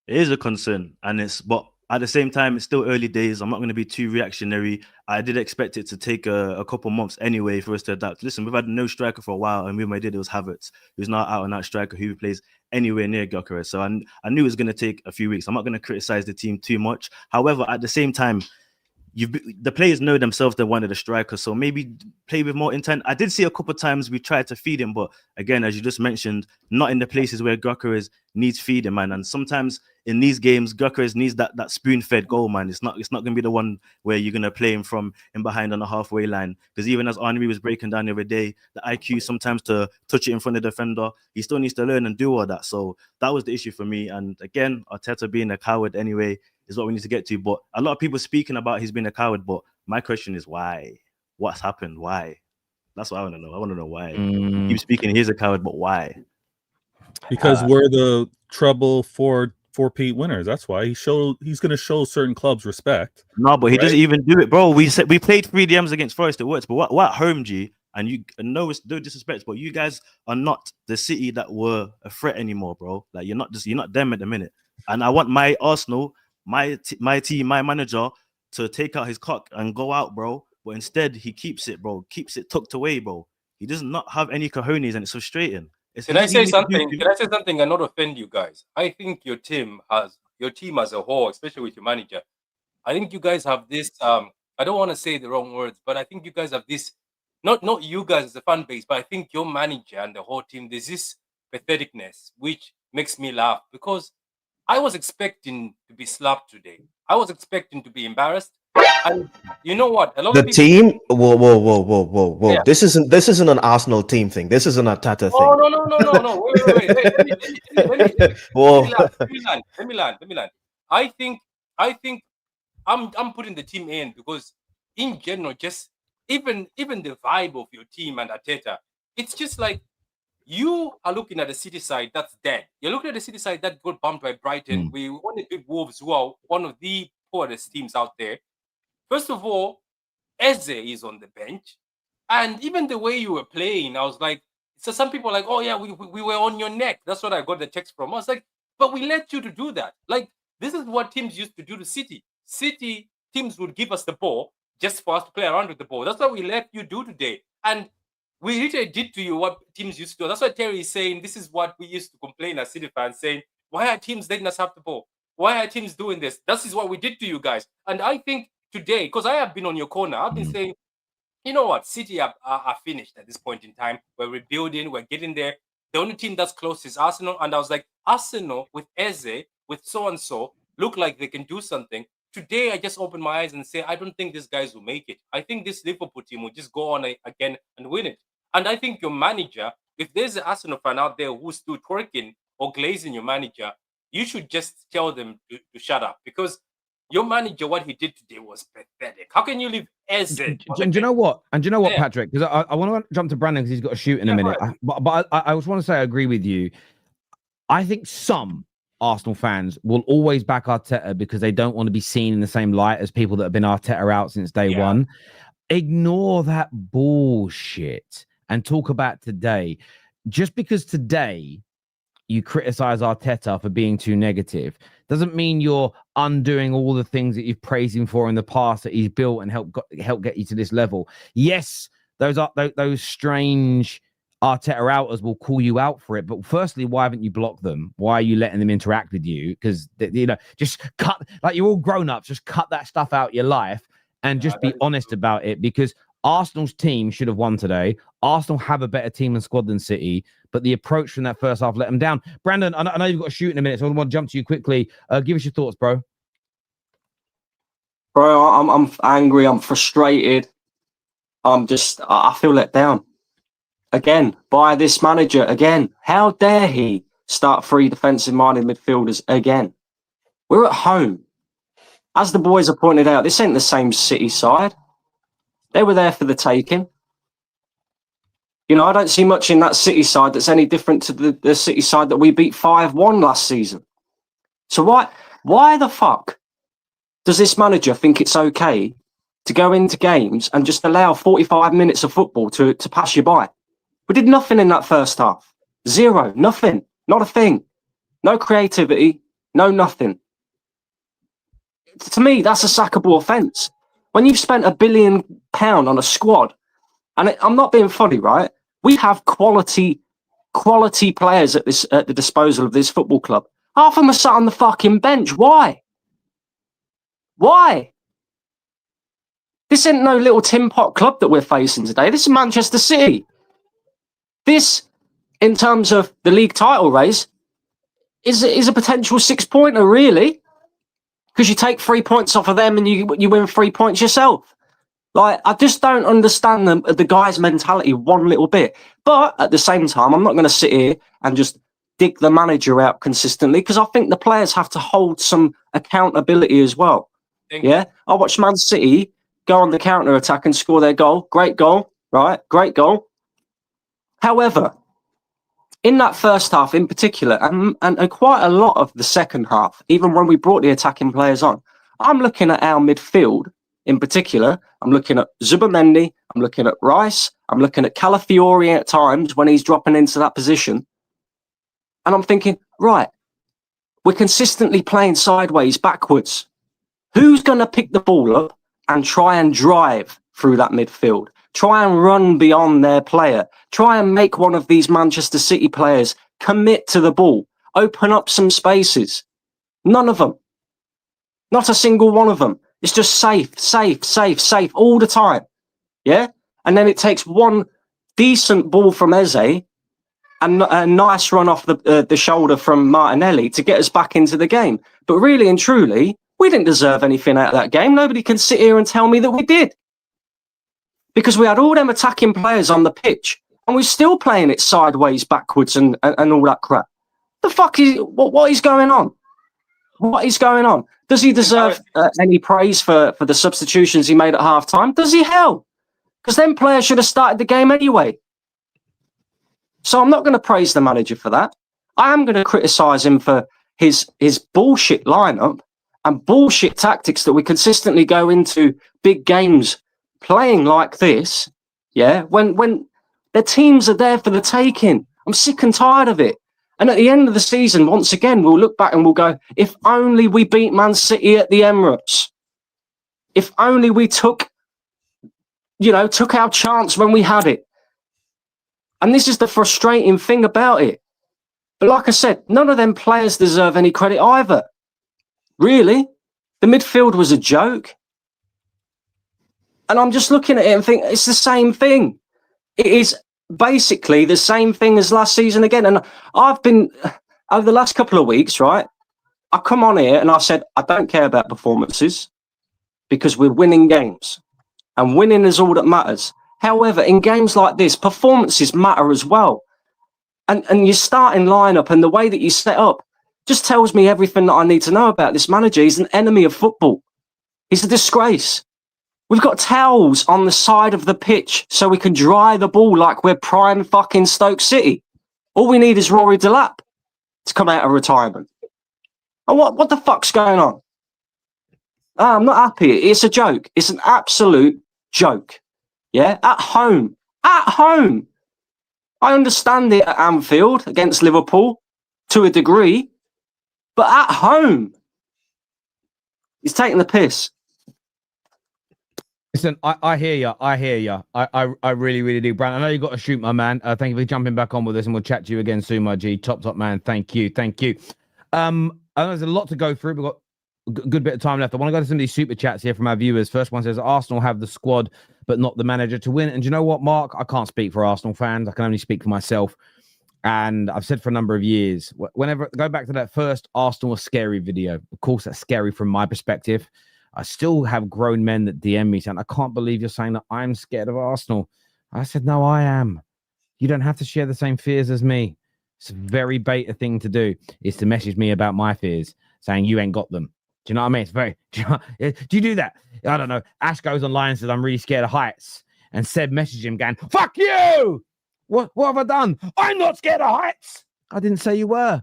It is a concern, but at the same time, it's still early days. I'm not going to be too reactionary. I did expect it to take a couple months anyway for us to adapt. Listen, we've had no striker for a while, and when we did, it was Havertz, who's not out and out striker who plays anywhere near Gyokeres. So I knew it was going to take a few weeks. I'm not going to criticize the team too much. However, at the same time, the players know themselves they wanted a striker, so maybe play with more intent. I did see a couple of times we tried to feed him, but again, as you just mentioned, not in the places where Gyokeres needs feeding, man. And sometimes in these games, Gyokeres needs that spoon-fed goal, man. It's not going to be the one where you're going to play him from in behind on the halfway line. Because even as Henry was breaking down the other day, the IQ sometimes to touch it in front of the defender, he still needs to learn and do all that. So that was the issue for me. And again, Arteta being a coward anyway is what we need to get to. But a lot of people speaking about he's been a coward, but my question is why? What's happened? Why? That's what I want to know. I want to know why. You keep speaking, he's a coward, but why? Because we're the treble four-peat winners. That's why he's going to show certain clubs respect. No, but he doesn't even do it, bro. We played 3 DMs against Forest. It works, but what at home, G? And no disrespect, but you guys are not the City that were a threat anymore, bro. Like, you're not them at the minute. And I want my Arsenal, my team, my manager to take out his cock and go out, bro. But instead, he keeps it, bro. Keeps it tucked away, bro. He does not have any cojones, and it's frustrating. Can I say something? Can I say something and not offend you guys? I think your team as a whole, especially with your manager, I think you guys have this. I don't want to say the wrong words, but I think you guys have this. Not you guys as a fan base, but I think your manager and the whole team. There's this patheticness which makes me laugh, because I was expecting to be slapped today. I was expecting to be embarrassed. And you know what? A lot of people... team. Whoa! Yeah. This isn't an Arsenal team thing. This is an Arteta thing. Oh no! Wait. Let me land. I think I'm putting the team in because, in general, just even the vibe of your team and Arteta, it's just like you are looking at the City side that's dead. You're looking at the City side that got bumped by Brighton. We want to beat Wolves, who are one of the poorest teams out there. First of all, Eze is on the bench. And even the way you were playing, I was like, so some people are like, oh yeah, we were on your neck. That's what I got the text from. I was like, but we let you to do that. Like, this is what teams used to do to City. City teams would give us the ball just for us to play around with the ball. That's what we let you do today. And we literally did to you what teams used to do. That's why Terry is saying this is what we used to complain as City fans, saying, why are teams letting us have the ball? Why are teams doing this? This is what we did to you guys. And I think today, because I have been on your corner, I've been saying, you know what, City are finished at this point in time. We're rebuilding, we're getting there. The only team that's close is Arsenal. And I was like, Arsenal with Eze, with so-and-so, look like they can do something. Today, I just open my eyes and say, I don't think these guys will make it. I think this Liverpool team will just go on again and win it. And I think your manager, if there's an Arsenal fan out there who's still twerking or glazing your manager, you should just tell them to shut up. Because your manager, what he did today was pathetic. How can you leave Eze? Do you know what? And do you know what, Yeah. Patrick? Because I want to jump to Brandon because he's got a shoot in a minute. right. But I just want to say I agree with you. I think some Arsenal fans will always back Arteta because they don't want to be seen in the same light as people that have been Arteta out since day one. Ignore that bullshit and talk about today. Just because today you criticize Arteta for being too negative doesn't mean you're undoing all the things that you've praised him for in the past that he's built and helped get you to this level. Yes, those strange Arteta outers will call you out for it. But firstly, why haven't you blocked them? Why are you letting them interact with you? Because, you know, just cut, like you're all grown ups, just cut that stuff out of your life and just be honest about it. Because Arsenal's team should have won today. Arsenal have a better team and squad than City, but the approach from that first half let them down. Brandon, I know you've got to shoot in a minute, so I want to jump to you quickly. Give us your thoughts, bro. Bro, I'm angry. I'm frustrated. I feel let down. Again, by this manager, again. How dare he start three defensive-minded midfielders again? We're at home. As the boys have pointed out, this ain't the same City side. They were there for the taking. You know, I don't see much in that City side that's any different to the City side that we beat 5-1 last season. So why the fuck does this manager think it's okay to go into games and just allow 45 minutes of football to pass you by? We did nothing in that first half. Zero. Nothing. Not a thing. No creativity. No nothing. To me, that's a sackable offence. When you've spent £1 billion on a squad, and I'm not being funny, right? We have quality players at the disposal of this football club. Half of them are sat on the fucking bench. Why? Why? This ain't no little tin pot club that we're facing today. This is Manchester City. This, in terms of the league title race, is a potential 6-pointer, really. Because you take 3 points off of them and you win 3 points yourself. Like, I just don't understand the guy's mentality one little bit. But at the same time, I'm not going to sit here and just dig the manager out consistently because I think the players have to hold some accountability as well. Yeah, I watched Man City go on the counter attack and score their goal. Great goal, right? Great goal. However, in that first half in particular, and quite a lot of the second half, even when we brought the attacking players on, I'm looking at our midfield in particular. I'm looking at Zubimendi, I'm looking at Rice, I'm looking at Calafiori at times when he's dropping into that position. And I'm thinking, right, we're consistently playing sideways, backwards. Who's going to pick the ball up and try and drive through that midfield? Try and run beyond their player. Try and make one of these Manchester City players commit to the ball. Open up some spaces. None of them. Not a single one of them. It's just safe all the time. Yeah? And then it takes one decent ball from Eze and a nice run off the shoulder from Martinelli to get us back into the game. But really and truly, we didn't deserve anything out of that game. Nobody can sit here and tell me that we did. Because we had all them attacking players on the pitch and we're still playing it sideways, backwards and all that crap. The fuck is, what is going on? What is going on? Does he deserve any praise for the substitutions he made at half-time? Does he? Hell. Because them players should have started the game anyway. So I'm not going to praise the manager for that. I am going to criticise him for his bullshit lineup and bullshit tactics that we consistently go into big games playing like this, yeah, when the teams are there for the taking. I'm sick and tired of it. And at the end of the season, once again, we'll look back and we'll go, if only we beat Man City at the Emirates. If only we took took our chance when we had it. And this is the frustrating thing about it. But like I said, none of them players deserve any credit either. Really? The midfield was a joke. And I'm just looking at it and think it's the same thing. It is basically the same thing as last season again. And I've been, over the last couple of weeks, right, I come on here and I said, I don't care about performances because we're winning games. And winning is all that matters. However, in games like this, performances matter as well. And your starting lineup and the way that you set up just tells me everything that I need to know about this manager. He's an enemy of football. He's a disgrace. We've got towels on the side of the pitch so we can dry the ball like we're prime fucking Stoke City. All we need is Rory Delap to come out of retirement. And what the fuck's going on? I'm not happy. It's a joke. It's an absolute joke. Yeah, at home. At home. I understand it at Anfield against Liverpool to a degree, but at home, he's taking the piss. Listen, I hear you. I hear you. I really, really do, Brand. I know you got to shoot, my man. Thank you for jumping back on with us, and we'll chat to you again soon, my G. Top man. Thank you. Thank you. I know there's a lot to go through. We've got a good bit of time left. I want to go to some of these super chats here from our viewers. First one says, Arsenal have the squad, but not the manager to win. And you know what, Mark? I can't speak for Arsenal fans. I can only speak for myself. And I've said for a number of years, whenever go back to that first Arsenal was scary video, of course, that's scary from my perspective. I still have grown men that DM me saying, I can't believe you're saying that I'm scared of Arsenal. I said, no, I am. You don't have to share the same fears as me. It's a very beta thing to do, is to message me about my fears, saying you ain't got them. Do you know what I mean? It's very, do you do that? I don't know. Ash goes online and says, I'm really scared of heights. And Seb messaged him going, fuck you! What have I done? I'm not scared of heights. I didn't say you were.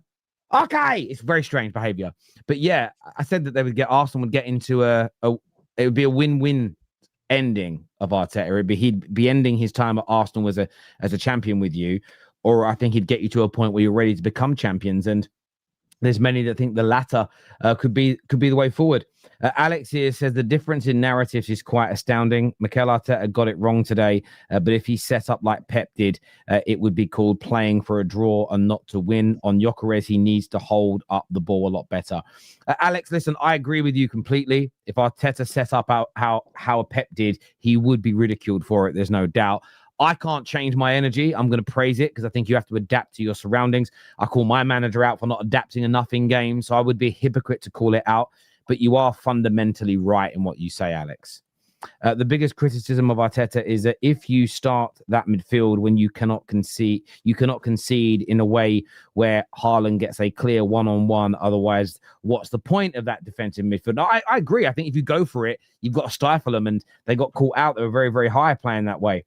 Okay. It's very strange behavior. But yeah, I said that they would Arsenal would get into it would be a win-win ending of Arteta. He'd be ending his time at Arsenal as a champion with you, or I think he'd get you to a point where you're ready to become champions. And there's many that think the latter could be the way forward. Alex here says the difference in narratives is quite astounding. Mikel Arteta got it wrong today, but if he set up like Pep did, it would be called playing for a draw and not to win. On Gyokeres, he needs to hold up the ball a lot better. Alex, listen, I agree with you completely. If Arteta set up how Pep did, he would be ridiculed for it. There's no doubt. I can't change my energy. I'm going to praise it because I think you have to adapt to your surroundings. I call my manager out for not adapting enough in games, so I would be a hypocrite to call it out. But you are fundamentally right in what you say, Alex. The biggest criticism of Arteta is that if you start that midfield when you cannot concede in a way where Haaland gets a clear one-on-one. Otherwise, what's the point of that defensive midfield? Now, I agree. I think if you go for it, you've got to stifle them, and they got caught out. They were very, very high playing that way.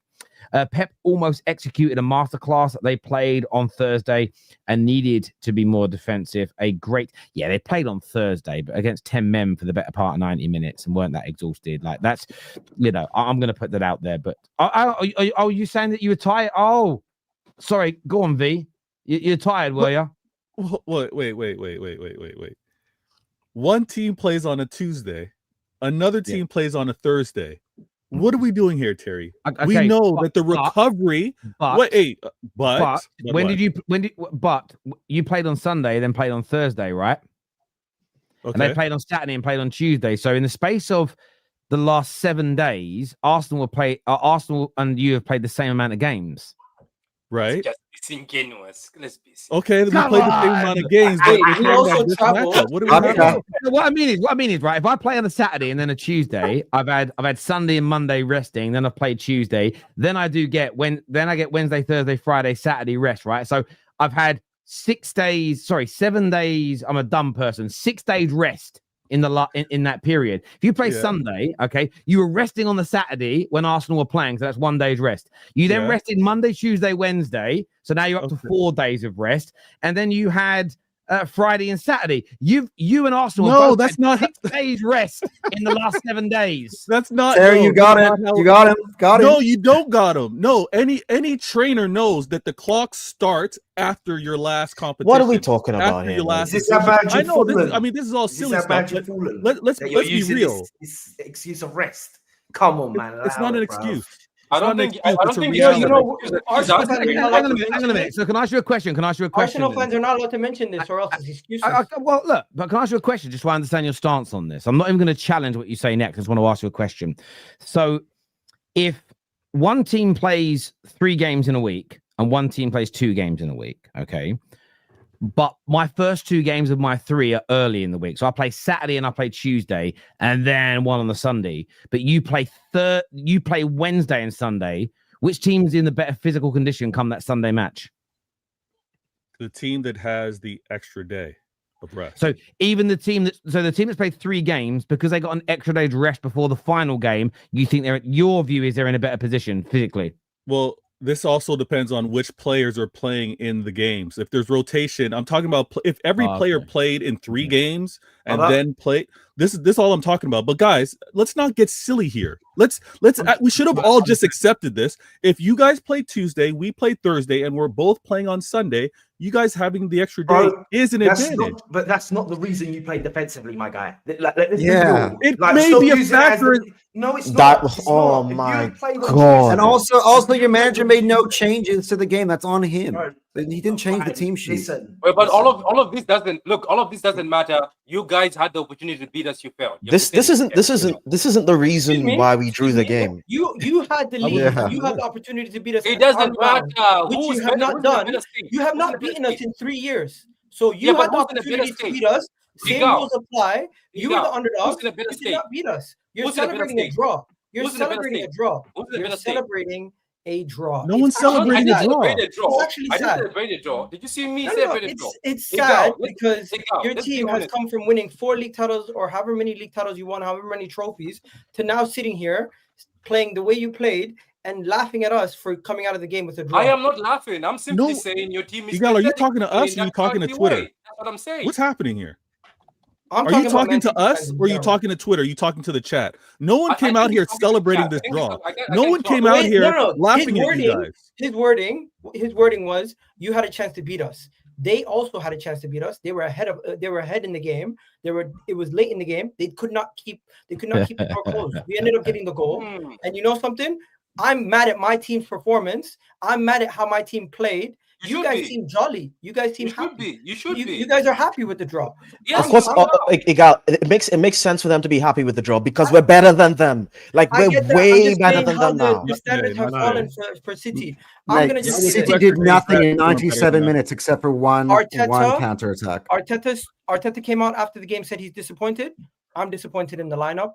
Pep almost executed a masterclass that they played on Thursday and needed to be more defensive. They played on Thursday, but against 10 men for the better part of 90 minutes and weren't that exhausted. Like that's, I'm going to put that out there. But are you saying that you were tired? Oh, sorry. Go on, V. You're tired, were you? Wait. One team plays on a Tuesday. Another team plays on a Thursday. What are we doing here, Terry? Okay, we know that the recovery. But you played on Sunday, then played on Thursday, right? Okay. And they played on Saturday and played on Tuesday. So in the space of the last 7 days, Arsenal and you have played the same amount of games, right? Just disingenuous. Let's be serious. Okay, we played the same amount of games. We also travel. What I mean is, right? If I play on a Saturday and then a Tuesday, I've had Sunday and Monday resting. Then I've played Tuesday. Then I get Wednesday, Thursday, Friday, Saturday rest. Right. So I've had 7 days. I'm a dumb person. 6 days rest in that period. If you play Sunday, okay, you were resting on the Saturday when Arsenal were playing, so that's 1 day's rest. You then rested Monday, Tuesday, Wednesday, so now you're up to 4 days of rest, and then you had Friday and Saturday. You and Arsenal. No, that's not 6 days rest in the last 7 days. That's not. Terry, you got it. You got him. Got him. No, you don't got him. No, any trainer knows that the clock starts after your last competition. What are we talking about here? This is I know. This is all silly stuff. Let's be real. This excuse of rest. Come on, man. It's not an excuse. I don't think. I don't think Arsenal fans are not allowed to Hang on a minute. So can I ask you a question? Arsenal fans are not allowed to mention this, or else it's excuses. Well, look, but can I ask you a question just so I understand your stance on this? I'm not even going to challenge what you say next. I just want to ask you a question. So if one team plays 3 games in a week and one team plays 2 games in a week, okay, but my first 2 games of my 3 are early in the week. So I play Saturday and I play Tuesday and then one on the Sunday. But you play Wednesday and Sunday. Which team's in the better physical condition come that Sunday match? The team that has the extra day of rest. So even the team that's played 3 games, because they got an extra day's rest before the final game, you think your view is they're in a better position physically? Well, this also depends on which players are playing in the games. If there's rotation, I'm talking about if every player played in 3 games and then played. This all I'm talking about. But guys, let's not get silly here. We should have all just accepted this. If you guys play Tuesday, we play Thursday, and we're both playing on Sunday, you guys having the extra day is an advantage. But that's not the reason you play defensively, my guy. It may be a factor. No, it's not. Oh my God. And also your manager made no changes to the game. That's on him. He didn't change the team sheet. But all of this doesn't matter. You guys had the opportunity to beat us. You failed. This isn't the reason why we drew the game. You had the lead. You had the opportunity to beat us. It doesn't matter. Which you have not done. You have not beaten us in 3 years. So you had the opportunity to beat us. Same rules apply. You were the underdog. You did not beat us. You're celebrating a draw. You're celebrating a draw. You're celebrating a draw. No one's celebrating a draw. It's actually sad. Did you see me celebrate a draw? It's sad because your team has come from winning 4 league titles or however many league titles you won, however many trophies, to now sitting here playing the way you played and laughing at us for coming out of the game with a draw. I am not laughing. I'm simply saying your team is. Egal, are you talking to us or are you talking to Twitter? That's what I'm saying. What's happening here? Are you talking to us or are you talking to Twitter? Are you talking to the chat? No one came out here celebrating this draw. No one came out here laughing at you guys. His wording was, you had a chance to beat us. They also had a chance to beat us. They were ahead in the game. It was late in the game. They could not keep the door closed. We ended up getting the goal. And you know something? I'm mad at my team's performance. I'm mad at how my team played. You guys seem jolly. You guys seem happy. You should be. You guys are happy with the draw. Yes, of course, Egal, it makes sense for them to be happy with the draw because we're better than them. Like we're way better than them now. The standards have fallen for City. City did nothing in 97 minutes except for one counter attack. Arteta came out after the game, said he's disappointed. I'm disappointed in the lineup.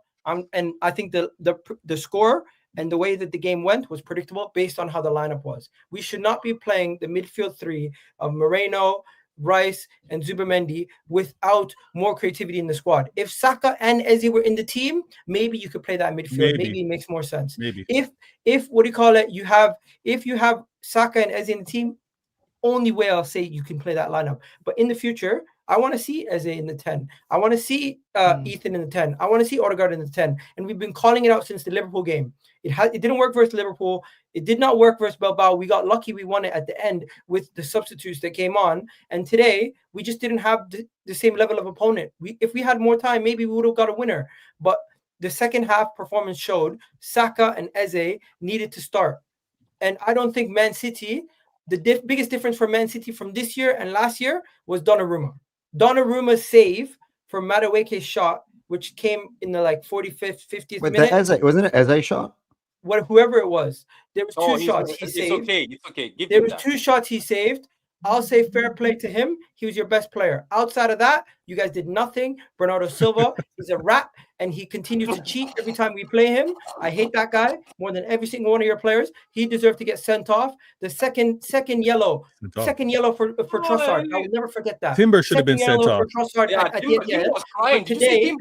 And I think the score and the way that the game went was predictable based on how the lineup was. We should not be playing the midfield 3 of Merino, Rice, and Zubimendi without more creativity in the squad. If Saka and Eze were in the team, maybe you could play that midfield. Maybe it makes more sense. Maybe. If you have Saka and Eze in the team, only way I'll say you can play that lineup. But in the future, I want to see Eze in the 10. I want to see Ethan in the 10. I want to see Odegaard in the 10. And we've been calling it out since the Liverpool game. It didn't work versus Liverpool. It did not work versus Bilbao. We got lucky. We won it at the end with the substitutes that came on. And today, we just didn't have the same level of opponent. If we had more time, maybe we would have got a winner. But the second half performance showed Saka and Eze needed to start. And I don't think Man City, the biggest difference for Man City from this year and last year was Donnarumma. Donnarumma's save for Madueke's shot, which came in the 45th, 50th minute. Wasn't it Eze shot? Whoever it was, there was 2 shots he saved. It's okay. There was 2 shots he saved. I'll say fair play to him. He was your best player. Outside of that, you guys did nothing. Bernardo Silva is a rat, and he continues to cheat every time we play him. I hate that guy more than every single one of your players. He deserved to get sent off. The second yellow for Trossard. I will never forget that. Timber should have been sent off. For Trossard at the end.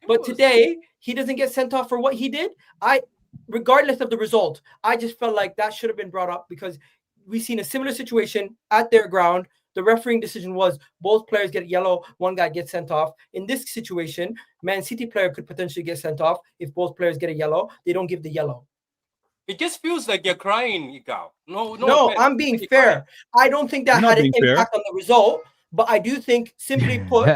But today, he doesn't get sent off for what he did. Regardless of the result, I just felt like that should have been brought up because we've seen a similar situation at their ground. The refereeing decision was both players get yellow, one guy gets sent off. In this situation, Man City player could potentially get sent off if both players get a yellow. They don't give the yellow. It just feels like you're crying, Egal. No, I'm being fair. I don't think that had an impact on the result, but I do think, simply put,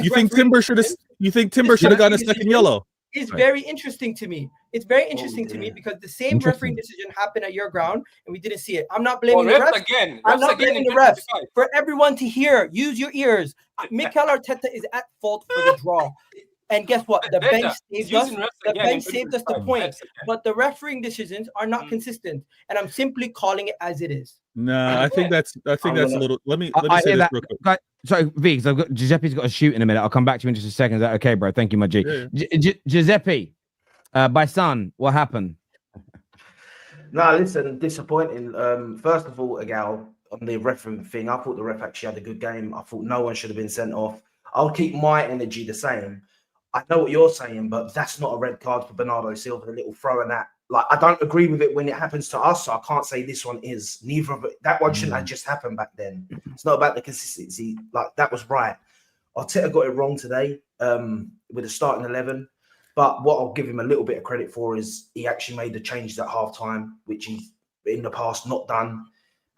you think Timber should have gotten a second yellow? is very interesting to me. It's very interesting to me because the same refereeing decision happened at your ground and we didn't see it. I'm not blaming the refs. Again. I'm not blaming the refs. For everyone to hear, use your ears. Mikel Arteta is at fault for the draw. And guess what? The bench saved us. The bench saved us the point. But the refereeing decisions are not consistent. And I'm simply calling it as it is. Nah, I think that's a little. Let me say this real quick. So, V, because I've got Giuseppe's got a shoot in a minute. I'll come back to you in just a second. Is that okay, bro? Thank you, my G. Giuseppe, by son, what happened? No, listen, disappointing. First of all, Egal, on the refereeing thing, I thought the ref actually had a good game. I thought no one should have been sent off. I'll keep my energy the same. I know what you're saying, but that's not a red card for Bernardo Silva, the little throw and that. Like, I don't agree with it when it happens to us, so I can't say this one is. Neither of it. That one shouldn't have just happened back then. It's not about the consistency. Like, that was right. Arteta got it wrong today with the starting 11. But what I'll give him a little bit of credit for is he actually made the changes at half-time, which he's in the past not done.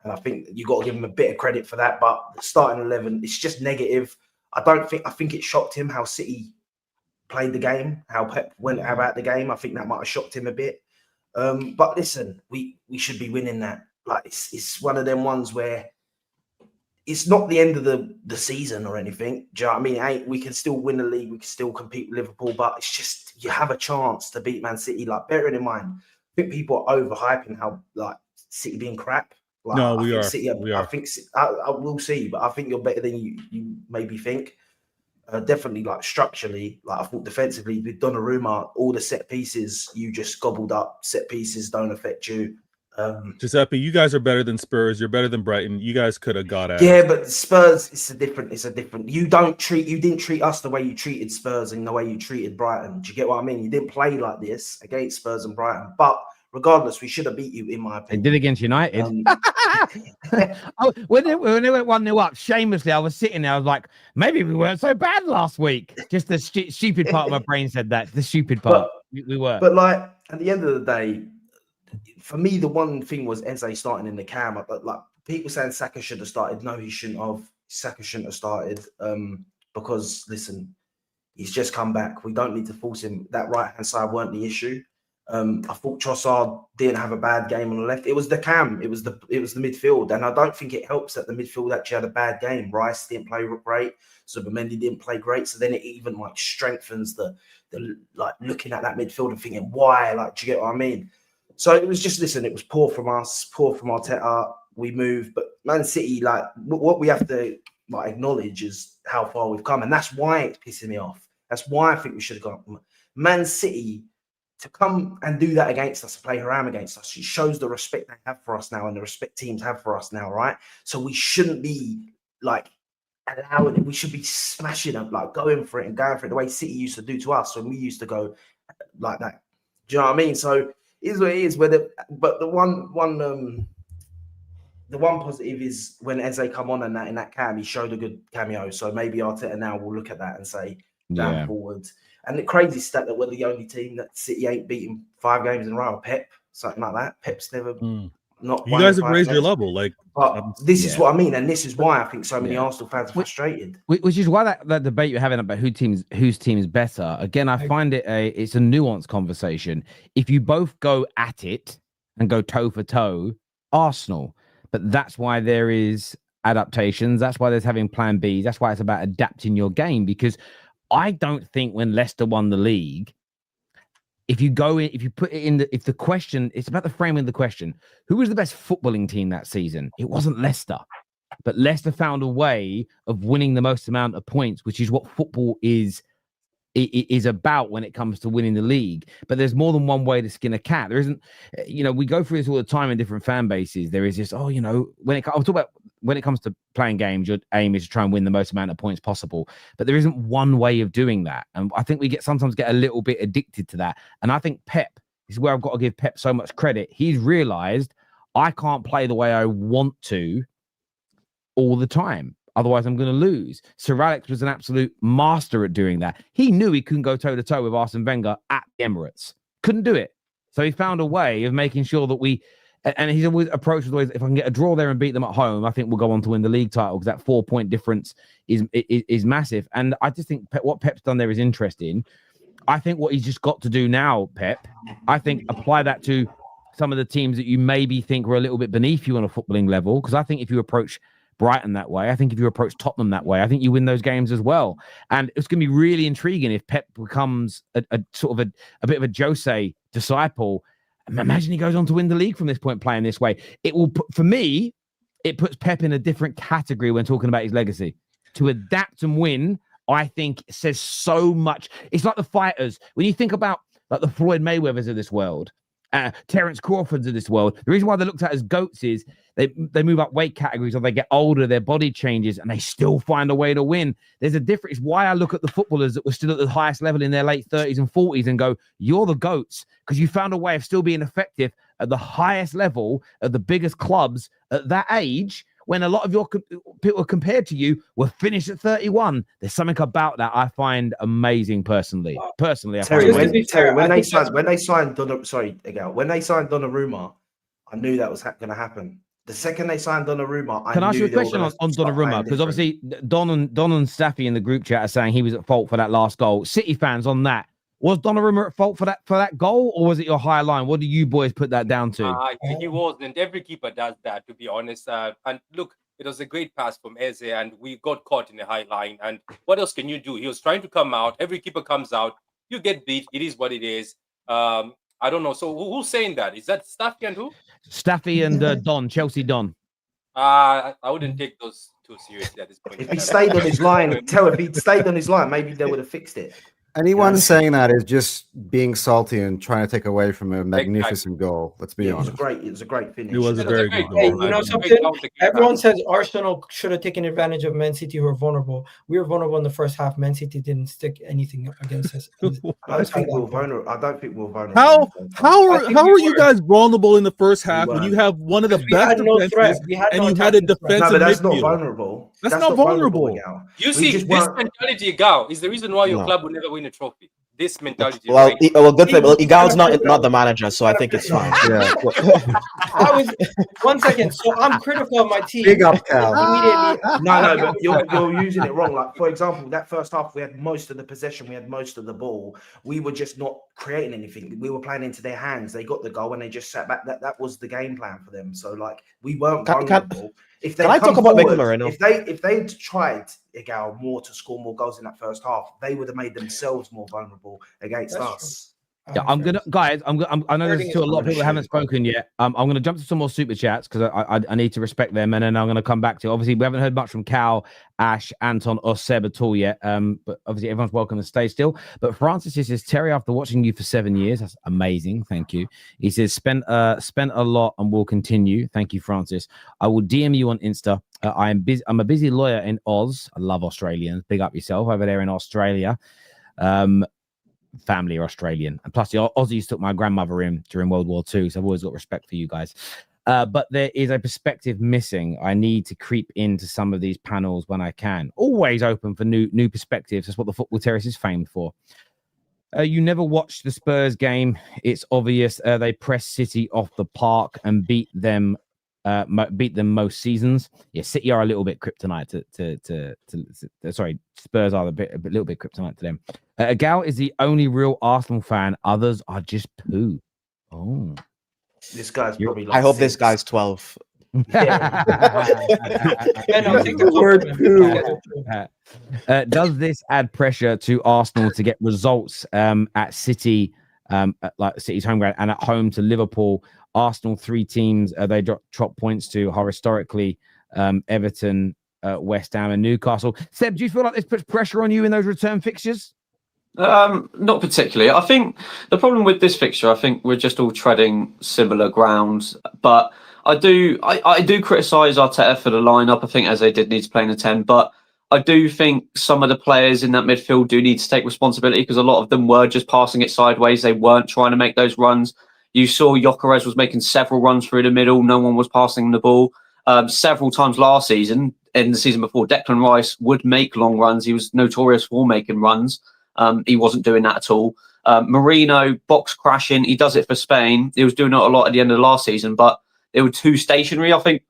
And I think you got to give him a bit of credit for that. But the starting 11, it's just negative. I think it shocked him how City played the game, how Pep went about the game. I think that might have shocked him a bit. But listen, we should be winning that. Like, it's one of them ones where it's not the end of the season or anything. Do you know what I mean? We can still win the league. We can still compete with Liverpool, but it's just you have a chance to beat Man City. Like, bearing in mind, I think people are overhyping how like City being crap. Like, no, we are. City, we are. I think I will see, but I think you're better than you maybe think. Definitely, like structurally, like I thought defensively with Donnarumma, all the set pieces you just gobbled up. Set pieces don't affect you. Giuseppe, you guys are better than Spurs. You're better than Brighton. You guys could have got at. Yeah, but Spurs, it's a different. You didn't treat us the way you treated Spurs and the way you treated Brighton. Do you get what I mean? You didn't play like this against Spurs and Brighton. But regardless, we should have beat you, in my opinion. They did against United. When they went 1-0 up, shamelessly, I was sitting there. I was like, maybe we weren't so bad last week. Just the stupid part of my brain said that. The stupid part. We were. But like at the end of the day, for me, the one thing was Eze starting in the cam. Like people saying Saka should have started. No, he shouldn't have. Saka shouldn't have started because listen, he's just come back. We don't need to force him. That right hand side weren't the issue. I thought Trossard didn't have a bad game on the left. It was the cam. It was the midfield, and I don't think it helps that the midfield actually had a bad game. Rice didn't play great. Zubimendi didn't play great. So then it even like strengthens the like looking at that midfield and thinking why. Like, do you get what I mean? So it was just, listen, it was poor from us, poor from Arteta. We moved, but Man City, like, what we have to like acknowledge is how far we've come, and that's why it's pissing me off. That's why I think we should have gone. Man City to come and do that against us, to play haram against us, it shows the respect they have for us now, and the respect teams have for us now, right? So we shouldn't be like allowing it. We should be smashing them, like going for it and going for it the way City used to do to us when we used to go like that. Do you know what I mean? So is what it is. But the one positive is when Eze come on and that in that cam, he showed a good cameo. So maybe Arteta now will look at that and say down forward. And the crazy stat that we're the only team that City ain't beaten 5 games in a row. Pep, something like that. Pep's never not. You guys have raised your level, like. But this is what I mean, and this is why I think so many Arsenal fans are frustrated. Which is why that debate you're having about whose team is better. Again, I find it's a nuanced conversation. If you both go at it and go toe for toe, Arsenal. But that's why there is adaptations. That's why there's having plan Bs. That's why it's about adapting your game. Because I don't think when Leicester won the league, if you put it in if the question, it's about the framing of the question. Who was the best footballing team that season? It wasn't Leicester, but Leicester found a way of winning the most amount of points, which is what football is about when it comes to winning the league. But there's more than one way to skin a cat. There isn't, we go through this all the time in different fan bases. There is this, when it comes to playing games, your aim is to try and win the most amount of points possible. But there isn't one way of doing that. And I think we sometimes get a little bit addicted to that. And I think Pep, this is where I've got to give Pep so much credit. He's realized I can't play the way I want to all the time. Otherwise, I'm going to lose. Sir Alex was an absolute master at doing that. He knew he couldn't go toe-to-toe with Arsene Wenger at the Emirates. Couldn't do it. So he found a way of making sure that and he's always approached with, if I can get a draw there and beat them at home, I think we'll go on to win the league title, because that 4-point difference is massive. And I just think what Pep's done there is interesting. I think what he's just got to do now, Pep, I think apply that to some of the teams that you maybe think were a little bit beneath you on a footballing level. Because I think if you approach Brighton that way, I think if you approach Tottenham that way, I think you win those games as well. And it's going to be really intriguing if Pep becomes a sort of a bit of a Jose disciple. Imagine he goes on to win the league from this point playing this way. It will put, for me, it puts Pep in a different category when talking about his legacy. To adapt and win, I think says so much. It's like the fighters. When you think about like the Floyd Mayweathers of this world, Terence Crawfords of this world, the reason why they're looked at as GOATs is they move up weight categories, or they get older, their body changes, and they still find a way to win. There's a difference. It's why I look at the footballers that were still at the highest level in their late 30s and 40s and go, you're the GOATs, because you found a way of still being effective at the highest level at the biggest clubs at that age, when a lot of your people compared to you were finished at 31. There's something about that I find amazing personally. Personally, Terry, when they signed Donnarumma, I knew that was going to happen. The second they signed Donnarumma, Can I ask you a question on Donnarumma? Because obviously Don and Staffy in the group chat are saying he was at fault for that last goal. City fans on that. Was Donnarumma at fault for that goal, or was it your high line? What do you boys put that down to? He wasn't. Every keeper does that, to be honest. And look, it was a great pass from Eze, and we got caught in the high line. And what else can you do? He was trying to come out. Every keeper comes out. You get beat. It is what it is. I don't know. So who's saying that? Is that Staffy and who? Staffy and Don, Chelsea Don. I wouldn't take those too seriously at this point. If he stayed on his line, if he'd stayed on his line, maybe they would have fixed it. Anyone saying that is just being salty and trying to take away from a magnificent goal. Let's be honest. It was a great finish. It was a very good goal. Hey, you know something? Everyone says Arsenal should have taken advantage of Man City, who are vulnerable. We were vulnerable in the first half. Man City didn't stick anything against us. I don't think we were vulnerable. How are you guys vulnerable in the first half when you have one of the best defenses and you had a defensive but that's midfield? not vulnerable. That's not vulnerable. You see, this mentality, Egal, is the reason why your club will never win a trophy. This mentality. Well, right? good thing. Well, Egal's not the manager, so I think it's fine. Yeah. I was 1 second. So I'm critical of my team. Big up, Cal. Immediately. No, but you're using it wrong. Like, for example, that first half, we had most of the possession, we had most of the ball. We were just not creating anything. We were playing into their hands. They got the goal and they just sat back. That was the game plan for them. So like, we weren't vulnerable. If they can I talk about Mikel Merino? If they tried Egal more to score more goals in that first half, they would have made themselves more vulnerable against us. Yeah, I'm gonna, guys. I know there's still a lot of people that haven't spoken yet. I'm gonna jump to some more super chats because I need to respect them, and then I'm gonna come back to. Obviously, we haven't heard much from Cal, Ash, Anton, or Seb at all yet. But obviously, everyone's welcome to stay still. But Francis says, Terry, after watching you for 7 years, that's amazing. Thank you. He says, spent a lot and will continue. Thank you, Francis. I will DM you on Insta. I'm a busy lawyer in Oz. I love Australians. Big up yourself over there in Australia. Family are Australian, and plus the Aussies took my grandmother in during World War II, so I've always got respect for you guys. But there is a perspective missing. I need to creep into some of these panels when I can. Always open for new perspectives. That's what the Football Terrace is famed for. You never watched the Spurs game. It's obvious they pressed City off the park and beat them most seasons. Yeah, City are a little bit kryptonite sorry, Spurs are a little bit kryptonite to them. Egal is the only real Arsenal fan. Others are just poo. Oh, this guy's probably like I hope 6. this guy's 12. Does this add pressure to Arsenal to get results at City, like City's home ground, and at home to Liverpool? Arsenal, 3 teams they drop points to are historically Everton, West Ham, and Newcastle. Seb, do you feel like this puts pressure on you in those return fixtures? Not particularly. I think the problem with this fixture, I think we're just all treading similar grounds. But I do criticise Arteta for the lineup. I think Eze did need to play in a 10, but I do think some of the players in that midfield do need to take responsibility because a lot of them were just passing it sideways. They weren't trying to make those runs. You saw Gyokeres was making several runs through the middle. No one was passing the ball. Several times last season, in the season before, Declan Rice would make long runs. He was notorious for making runs. He wasn't doing that at all. Merino, box crashing. He does it for Spain. He was doing it a lot at the end of the last season, but they were too stationary. I think,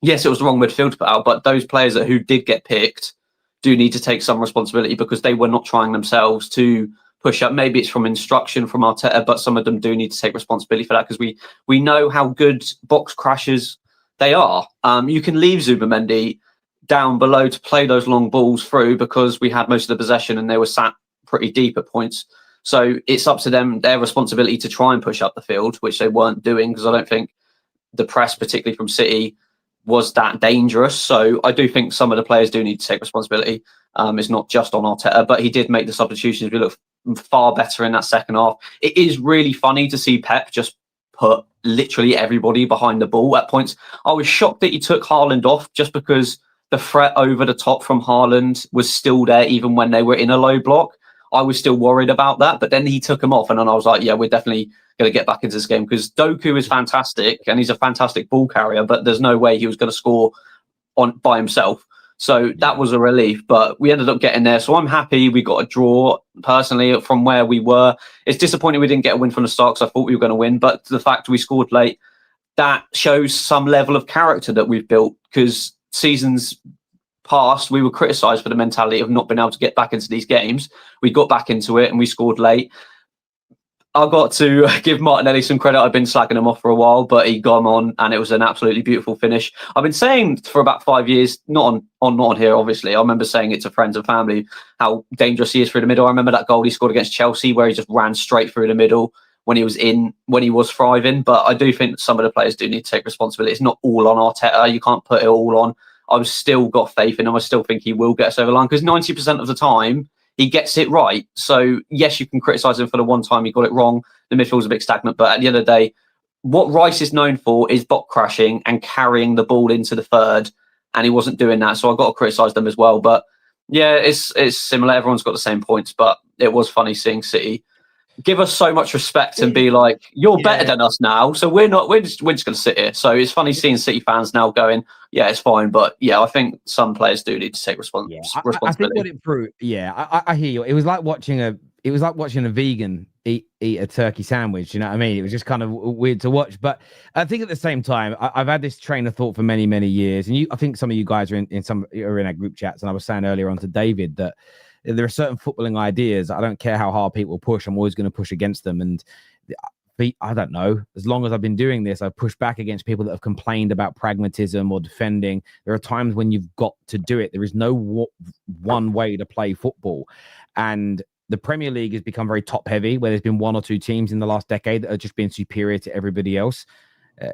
yes, it was the wrong midfield to put out, but those players who did get picked do need to take some responsibility because they were not trying themselves to push up. Maybe it's from instruction from Arteta, but some of them do need to take responsibility for that because we know how good box crashers they are. You can leave Zubamendi down below to play those long balls through because we had most of the possession and they were sat pretty deep at points. So it's up to them, their responsibility to try and push up the field, which they weren't doing because I don't think the press, particularly from City, was that dangerous. So I do think some of the players do need to take responsibility. It's not just on Arteta, but he did make the substitutions. We look far better in that second half. It is really funny to see Pep just put literally everybody behind the ball at points. I was shocked that he took Haaland off just because the threat over the top from Haaland was still there even when they were in a low block. I was still worried about that, but then he took him off and then I was like, yeah, we're definitely going to get back into this game because Doku is fantastic and he's a fantastic ball carrier, but there's no way he was going to score by himself. So that was a relief, but we ended up getting there. So I'm happy we got a draw personally from where we were. It's disappointing we didn't get a win from the start because I thought we were going to win, but the fact we scored late, that shows some level of character that we've built because seasons past, we were criticised for the mentality of not being able to get back into these games. We got back into it and we scored late. I got to give Martinelli some credit. I've been slacking him off for a while, but he got on and it was an absolutely beautiful finish. I've been saying for about 5 years, not on here, obviously. I remember saying it to friends and family, how dangerous he is through the middle. I remember that goal he scored against Chelsea where he just ran straight through the middle when he was thriving. But I do think some of the players do need to take responsibility. It's not all on Arteta. You can't put it all on. I've still got faith in him. I still think he will get us over the line because 90% of the time he gets it right. So yes, you can criticise him for the one time he got it wrong. The midfield's a bit stagnant, but at the end of the day, what Rice is known for is box crashing and carrying the ball into the third, and he wasn't doing that. So I've got to criticise them as well. But yeah, it's similar. Everyone's got the same points, but it was funny seeing City give us so much respect and be like, you're better than us now. So we're just going to sit here. So it's funny seeing City fans now going, yeah, it's fine. But yeah, I think some players do need to take responsibility. I think what it proved, I hear you. It was like watching a vegan eat a turkey sandwich. You know what I mean? It was just kind of weird to watch. But I think at the same time, I've had this train of thought for many, many years. And I think some of you guys are in our group chats. And I was saying earlier on to David that there are certain footballing ideas. I don't care how hard people push. I'm always going to push against them. And I don't know. As long as I've been doing this, I've pushed back against people that have complained about pragmatism or defending. There are times when you've got to do it. There is no one way to play football. And the Premier League has become very top heavy, where there's been one or two teams in the last decade that have just been superior to everybody else.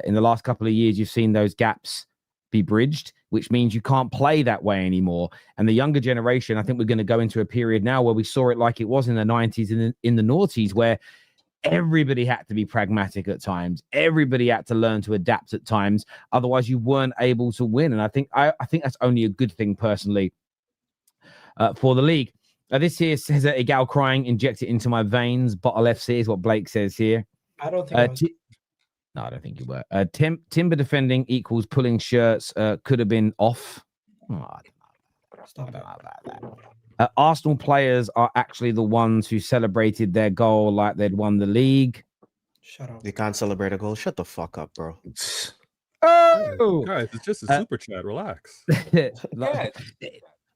In the last couple of years, you've seen those gaps be bridged, which means you can't play that way anymore. And the younger generation, I think we're going to go into a period now where we saw it like it was in the 90s and in the noughties, where everybody had to be pragmatic at times. Everybody had to learn to adapt at times. Otherwise, you weren't able to win. And I think that's only a good thing personally for the league. This here says Egal crying, inject it into my veins. Bottle FC is what Blake says here. I don't think No, I don't think you were. Timber defending equals pulling shirts. Could have been off. Oh, I don't know about that. Arsenal players are actually the ones who celebrated their goal like they'd won the league. Shut up. They can't celebrate a goal. Shut the fuck up, bro. Oh, guys, it's just a super chat. Relax.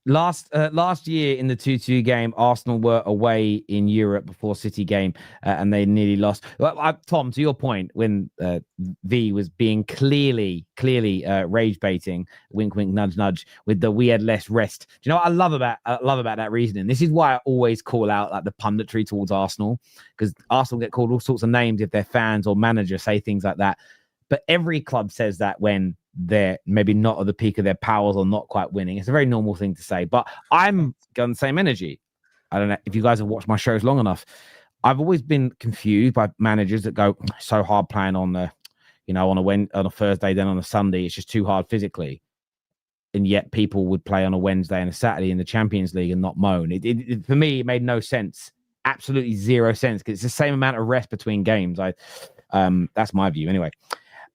Last year in the 2-2 game, Arsenal were away in Europe before City game, and they nearly lost. Tom, to your point, when V was being clearly rage baiting, wink, wink, nudge, nudge, with the we had less rest. Do you know what I love about that reasoning? This is why I always call out like the punditry towards Arsenal, because Arsenal get called all sorts of names if their fans or managers say things like that. But every club says that when they're maybe not at the peak of their powers or not quite winning. It's a very normal thing to say, but I'm got the same energy. I don't know if you guys have watched my shows long enough. I've always been confused by managers that go so hard playing on the, on a Thursday, then on a Sunday. It's just too hard physically. And yet people would play on a Wednesday and a Saturday in the Champions League and not moan. It for me, it made no sense. Absolutely zero sense, because it's the same amount of rest between games. That's my view anyway.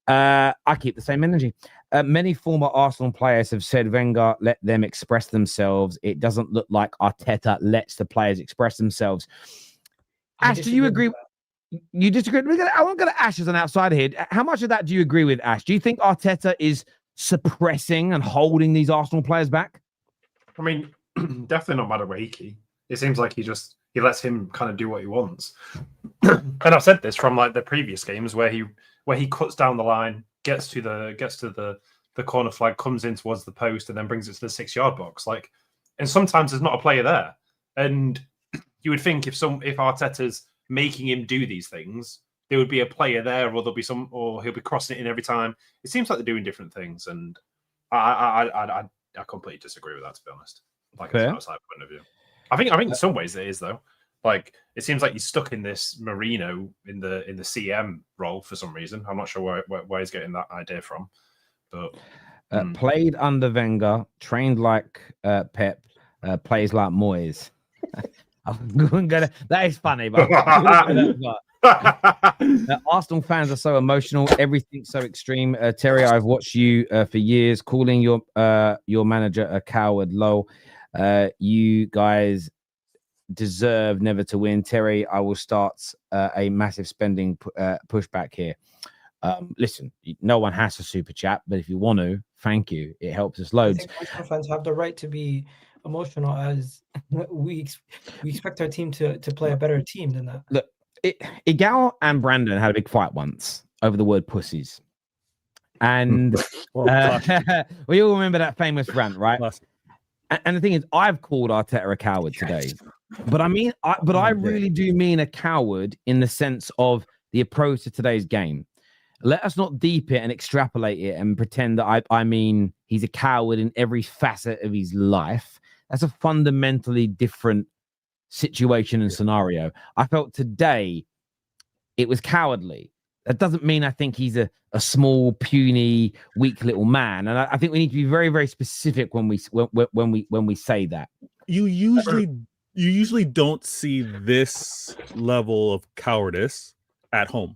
I keep the same energy. Many former Arsenal players have said Wenger let them express themselves. It doesn't look like Arteta lets the players express themselves. Ash, do you agree? You disagree? I won't go to Ash as an outsider here. How much of that do you agree with, Ash? Do you think Arteta is suppressing and holding these Arsenal players back? I mean, definitely not Madueke. It seems like he he lets him kind of do what he wants. And I've said this from like the previous games where he cuts down the line, gets to the corner flag, comes in towards the post, and then brings it to the 6-yard box. Like, and sometimes there's not a player there, and you would think if Arteta's making him do these things, there would be a player there, or or he'll be crossing it in every time. It seems like they're doing different things, and I completely disagree with that, to be honest. Like, it's an outside point of view. I think in some ways it is, though. Like, it seems like he's stuck in this Merino in the CM role for some reason. I'm not sure where he's getting that idea from, but played under Wenger, trained like Pep, plays like Moyes. That is funny, but Arsenal fans are so emotional. Everything's so extreme. Terry, I've watched you for years, calling your manager a coward. Lol. You guys deserve never to win. Terry, I will start a massive spending pushback here. Listen, no one has a super chat, but if you want to, thank you. It helps us loads. I think Arsenal fans have the right to be emotional, as we expect our team to play a better team than that. Look, Egal and Brandon had a big fight once over the word pussies. And we all remember that famous rant, right? And the thing is, I've called Arteta a coward today. But I really do mean a coward in the sense of the approach to today's game. Let us not deep it and extrapolate it and pretend that I mean he's a coward in every facet of his life. That's a fundamentally different situation and scenario. I felt today it was cowardly. That doesn't mean I think he's a small, puny, weak little man. And I think we need to be very, very specific when we say that. You usually don't see this level of cowardice at home.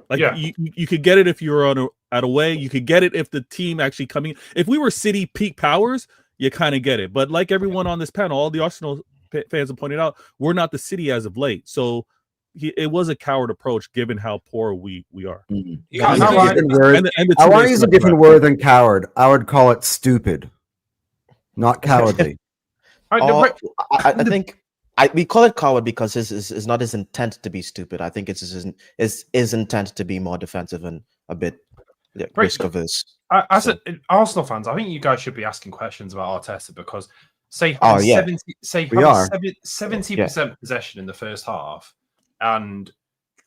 Like, you could get it if you were at away. You could get it if the team actually coming. If we were City peak powers, you kind of get it. But like everyone on this panel, all the Arsenal fans have pointed out, we're not the City as of late. So it was a coward approach given how poor we are. Mm-hmm. I want to use a different word than coward. I would call it stupid, not cowardly. I think we call it coward because it's not his intent to be stupid. I think it's his intent to be more defensive and a bit risk averse. As Arsenal fans, I think you guys should be asking questions about Arteta because say 70% possession in the first half and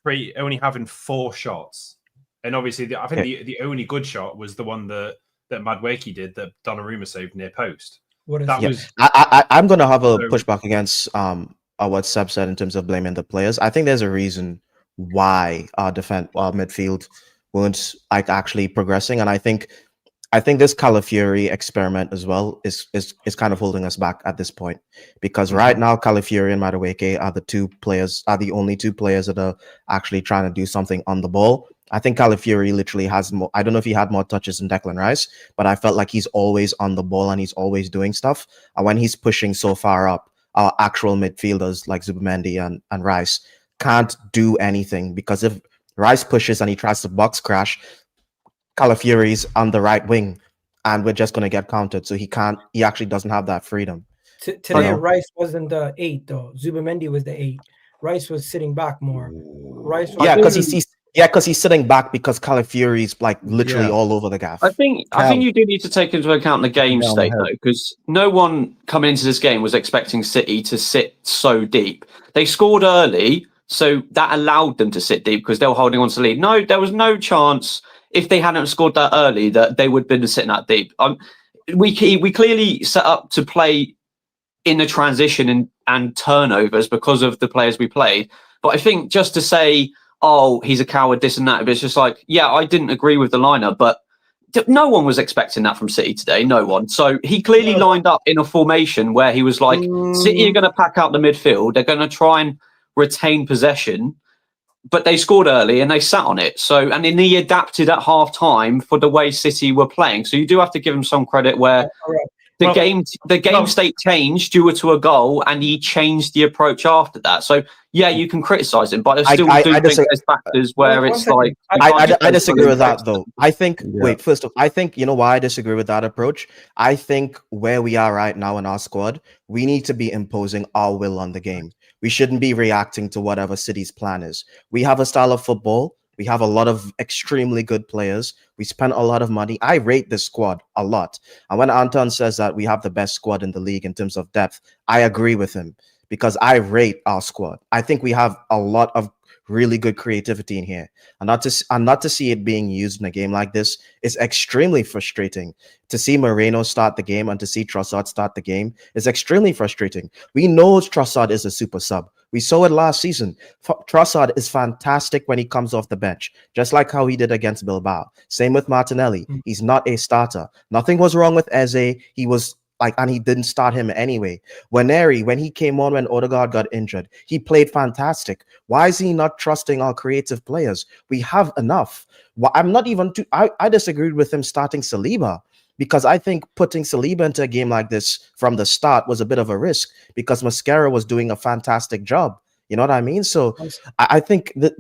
only having 4 shots, and obviously I think the only good shot was the one that Madueke did that Donnarumma saved near post. I'm going to have a pushback against what Seb said in terms of blaming the players. I think there's a reason why our midfield weren't actually progressing, and I think this Calafiori experiment as well is kind of holding us back at this point, because right now Calafiori and Madueke are the only 2 players that are actually trying to do something on the ball. I think Calafiori literally has more. I don't know if he had more touches than Declan Rice, but I felt like he's always on the ball and he's always doing stuff. And when he's pushing so far up, our actual midfielders like Zubimendi and Rice can't do anything, because if Rice pushes and he tries to box crash, Calafiori's on the right wing and we're just going to get countered. So he actually doesn't have that freedom. Today, Rice wasn't the 8 though. Zubimendi was the 8. Rice was sitting back more. Rice was because he's sitting back because Calafiori's like literally all over the gaff. I think you do need to take into account the game state though, because no one coming into this game was expecting City to sit so deep. They scored early, so that allowed them to sit deep because they were holding on to the lead. No, there was no chance if they hadn't scored that early that they would have been sitting that deep. We clearly set up to play in the transition and turnovers because of the players we played. But I think just to say, oh, he's a coward, this and that, but it's just like, yeah, I didn't agree with the lineup, but no one was expecting that from City today. No one. So he clearly lined up in a formation where he was like, City are going to pack out the midfield. They're going to try and retain possession, but they scored early and they sat on it. So, and then he adapted at half time for the way City were playing. So you do have to give him some credit where the game state changed due to a goal and he changed the approach after that. So yeah, you can criticize him, but I still do think there's factors where it's like... I disagree with that though. I think, first off, I think, you know why I disagree with that approach? I think where we are right now in our squad, we need to be imposing our will on the game. we shouldn't be reacting to whatever City's plan is. We have a style of football. We have a lot of extremely good players. We spent a lot of money. I rate this squad a lot. And when Anton says that we have the best squad in the league in terms of depth, I agree with him because I rate our squad. I think we have a lot of really good creativity in here. And not to see it being used in a game like this is extremely frustrating. To see Merino start the game and to see Trossard start the game is extremely frustrating. We know Trossard is a super sub. We saw it last season. Trossard is fantastic when he comes off the bench, just like how he did against Bilbao. Same with Martinelli. He's not a starter. Nothing was wrong with Eze. He was and he didn't start him anyway. When he came on when Odegaard got injured, he played fantastic. Why is he not trusting our creative players? We have enough. I'm not even I disagreed with him starting Saliba because I think putting Saliba into a game like this from the start was a bit of a risk because Mascara was doing a fantastic job. You know what I mean? So I think that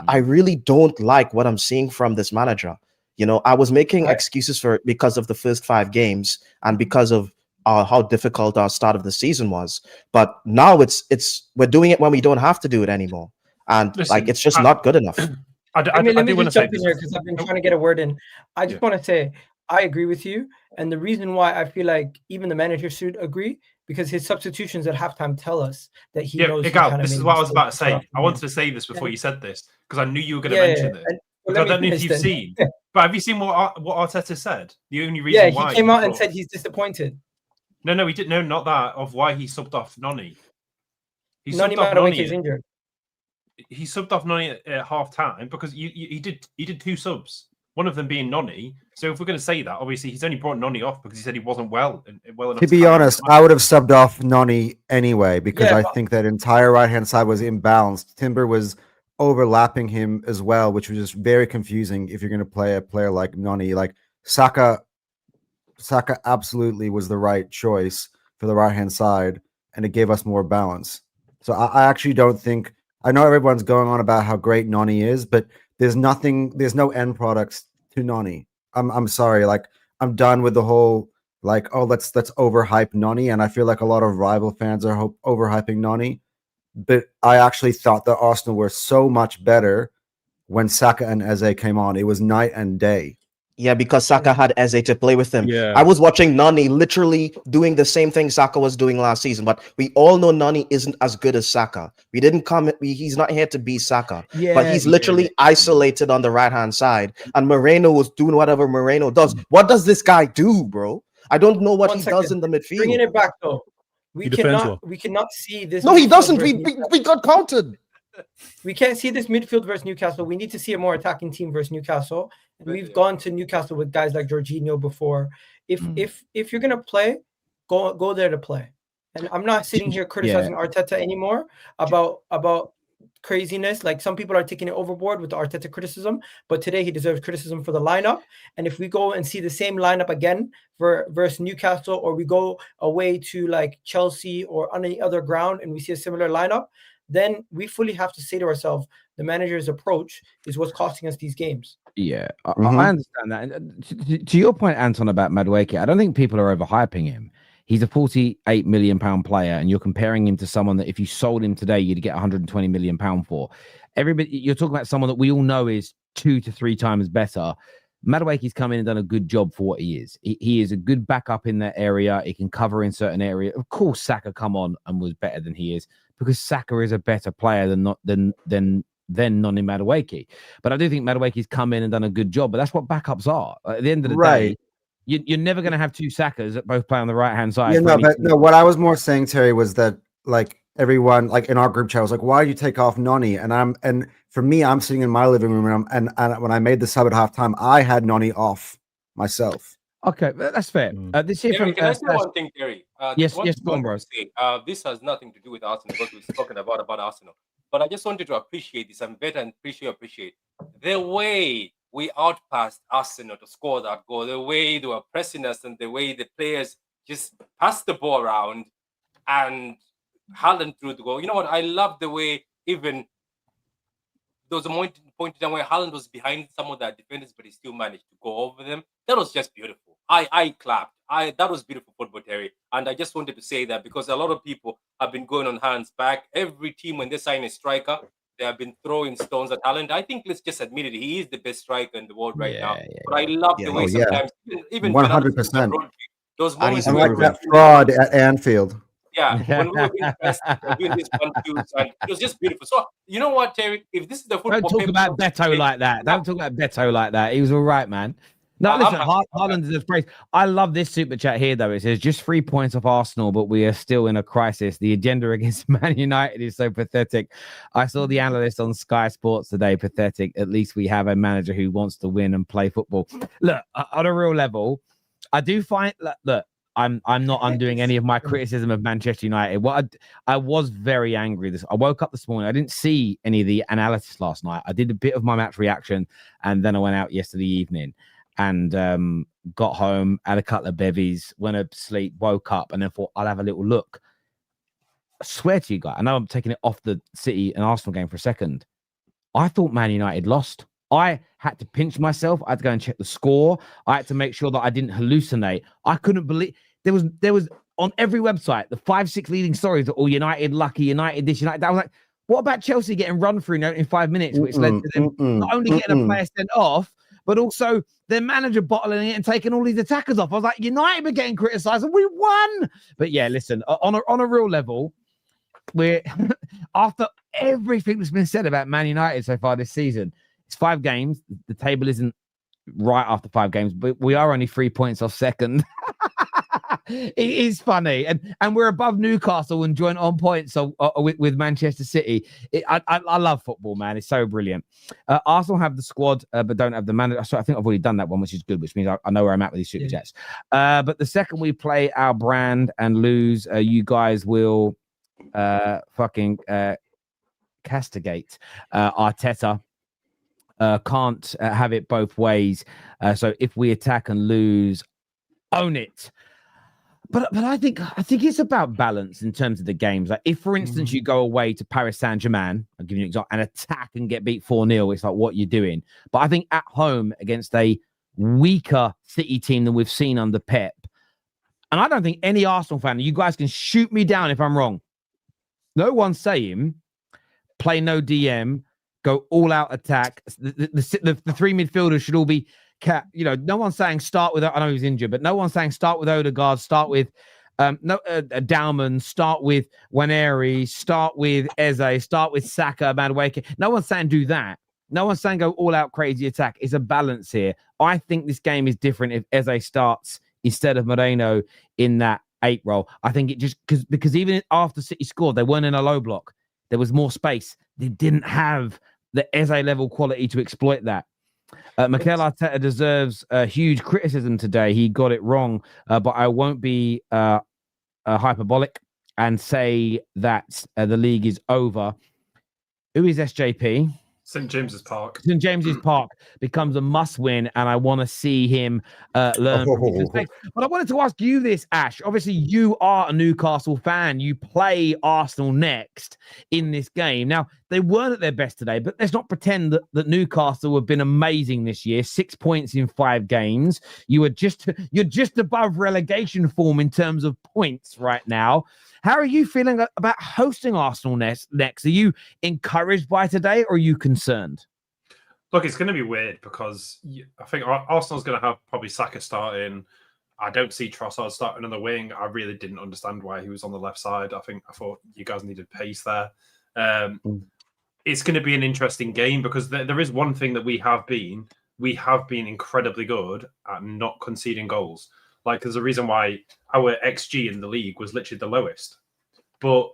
I really don't like what I'm seeing from this manager. You know, I was making excuses for it because of the first 5 games and because of how difficult our start of the season was. But now we're doing it when we don't have to do it anymore. And it's just not good enough. Let me just jump in here because I've been trying to get a word in. I just want to say I agree with you. And the reason why I feel like even the manager should agree, because his substitutions at halftime tell us that he knows. Egal, this is what I was about to say. I wanted to say this before you said this because I knew you were going to mention this. I don't know if you've seen, but have you seen what Arteta said? The only reason why he came out and said he's disappointed. No, he didn't. No, not that. Of why he subbed off Noni. Noni Madueke is injured. He subbed off Noni at half time because he did 2 subs. One of them being Noni. So if we're going to say that, obviously he's only brought Noni off because he said he wasn't well enough. To be honest, I would have subbed off Noni anyway because I think that entire right hand side was imbalanced. Timber was overlapping him as well, which was just very confusing if you're going to play a player like Noni. Like Saka absolutely was the right choice for the right hand side, and it gave us more balance. So I actually don't think, I know everyone's going on about how great Noni is, but there's no end products to Noni. I'm sorry, like I'm done with the whole let's overhype Noni, and I feel like a lot of rival fans are overhyping Noni. But I actually thought that Arsenal were so much better when Saka and Eze came on. It was night and day. Yeah, because Saka had Eze to play with him. Yeah. I was watching Nani literally doing the same thing Saka was doing last season, but we all know Nani isn't as good as Saka. He's not here to be Saka, but he's literally isolated on the right-hand side, and Moreno was doing whatever Moreno does. What does this guy do, bro? I don't know what he does in the midfield. Bringing it back, though. We cannot see this. No, he doesn't. We got counted. We can't see this midfield versus Newcastle. We need to see a more attacking team versus Newcastle. And we've gone to Newcastle with guys like Jorginho before. If you're gonna play, go there to play. And I'm not sitting here criticizing Arteta anymore about craziness. Like some people are taking it overboard with the Arteta criticism, but today he deserves criticism for the lineup. And if we go and see the same lineup again versus Newcastle, or we go away to like Chelsea or on any other ground and we see a similar lineup, then we fully have to say to ourselves, the manager's approach is what's costing us these games. Yeah, I understand that. And to your point, Anton, about Madueke, I don't think people are overhyping him. He's a £48 million player, and you're comparing him to someone that if you sold him today, you'd get £120 million for. You're talking about someone that we all know is 2 to 3 times better. Madueke's come in and done a good job for what he is. He is a good backup in that area. He can cover in certain areas. Of course, Saka come on and was better than he is because Saka is a better player than Noni Madueke. But I do think Madueke's come in and done a good job. But that's what backups are. At the end of the day, you're never going to have 2 Sakas that both play on the right hand side. No, what I was more saying, Terry, was that like everyone, like in our group chat, was like, "Why did you take off Noni?" And for me, I'm sitting in my living room, and when I made the sub at halftime, I had Noni off myself. Okay, that's fair. This year, Terry, can I say one thing, Terry? Yes, go on, bro. This has nothing to do with Arsenal, what we're talking about Arsenal. But I just wanted to appreciate this and better and appreciate the way we outpassed Arsenal to score that goal, the way they were pressing us and the way the players just passed the ball around and Haaland threw the goal. You know what? I love the way even there was a point in time where Haaland was behind some of the defenders, but he still managed to go over them. That was just beautiful. I clapped. That was beautiful football, Terry. And I just wanted to say that because a lot of people have been going on Haaland's back. Every team, when they sign a striker, they have been throwing stones at Haaland. I think let's just admit it. He is the best striker in the world right now. But I love the way sometimes, even 100%. those moments and like that fraud at Anfield. Yeah, when we were doing this 1-2, and it was just beautiful. So you know what, Terry? If this is the football, don't talk about Beto like that. Don't talk about Beto like that. He was all right, man. No, listen, Haaland deserves praise. I love this super chat here, though. It says just 3 points off Arsenal, but we are still in a crisis. The agenda against Man United is so pathetic. I saw the analyst on Sky Sports today. Pathetic. At least we have a manager who wants to win and play football. Look, on a real level, I do find look. I'm not undoing any of my criticism of Manchester United. What I was very angry. I woke up this morning. I didn't see any of the analysis last night. I did a bit of my match reaction, and then I went out yesterday evening and got home, had a couple of bevies, went to sleep, woke up, and then thought I'll have a little look. I swear to you guys, I know I'm taking it off the City and Arsenal game for a second. I thought Man United lost. I had to pinch myself. I had to go and check the score. I had to make sure that I didn't hallucinate. I couldn't believe there was on every website the 5-6 leading stories that all United lucky, United this, United that. I was like, what about Chelsea getting run through in 5 minutes, which led to them not only getting a player sent off, but also their manager bottling it and taking all these attackers off. I was like, United were getting criticised and we won. But yeah, listen, on a real level, we're after everything that's been said about Man United so far this season. It's 5 games. The table isn't right after 5 games, but we are only 3 points off second. It is funny, and we're above Newcastle and joint on points with Manchester City. I love football, man. It's so brilliant. Arsenal have the squad, but don't have the manager. So I think I've already done that one, which is good, which means I know where I'm at with these super chats. But the second we play our brand and lose, you guys will fucking castigate Arteta. Can't have it both ways. So if we attack and lose, own it. But I think it's about balance in terms of the games. Like if, for instance, you go away to Paris Saint-Germain, I'll give you an example, and attack and get beat 4-0, it's like what you're doing. But I think at home against a weaker City team than we've seen under Pep, and I don't think any Arsenal fan, you guys can shoot me down if I'm wrong. No one's saying play no DM, go all out attack. The 3 midfielders should all be. No one's saying start with. I know he's injured, but no one's saying start with Odegaard, start with Dalman, start with Waneri, start with Eze, start with Saka, Madueke. No one's saying do that. No one's saying go all out crazy attack. It's a balance here. I think this game is different if Eze starts instead of Merino in that 8 role. I think it just because even after City scored, they weren't in a low block. There was more space. They didn't have the Eze level quality to exploit that. Mikel Arteta deserves huge criticism today. He got it wrong, but I won't be hyperbolic and say that the league is over. Who is SJP? St. James's Park. St. James's Park becomes a must-win, and I want to see him learn from his mistakes. But I wanted to ask you this, Ash. Obviously, you are a Newcastle fan. You play Arsenal next in this game. Now, they weren't at their best today, but let's not pretend that Newcastle have been amazing this year. 6 points in 5 games. You're just above relegation form in terms of points right now. How are you feeling about hosting Arsenal next? Are you encouraged by today or are you concerned? Look, it's going to be weird because I think Arsenal's going to have probably Saka starting. I don't see Trossard starting on the wing. I really didn't understand why he was on the left side. I thought you guys needed pace there. It's going to be an interesting game because there is one thing that we have been incredibly good at not conceding goals. Like, there's a reason why our XG in the league was literally the lowest. But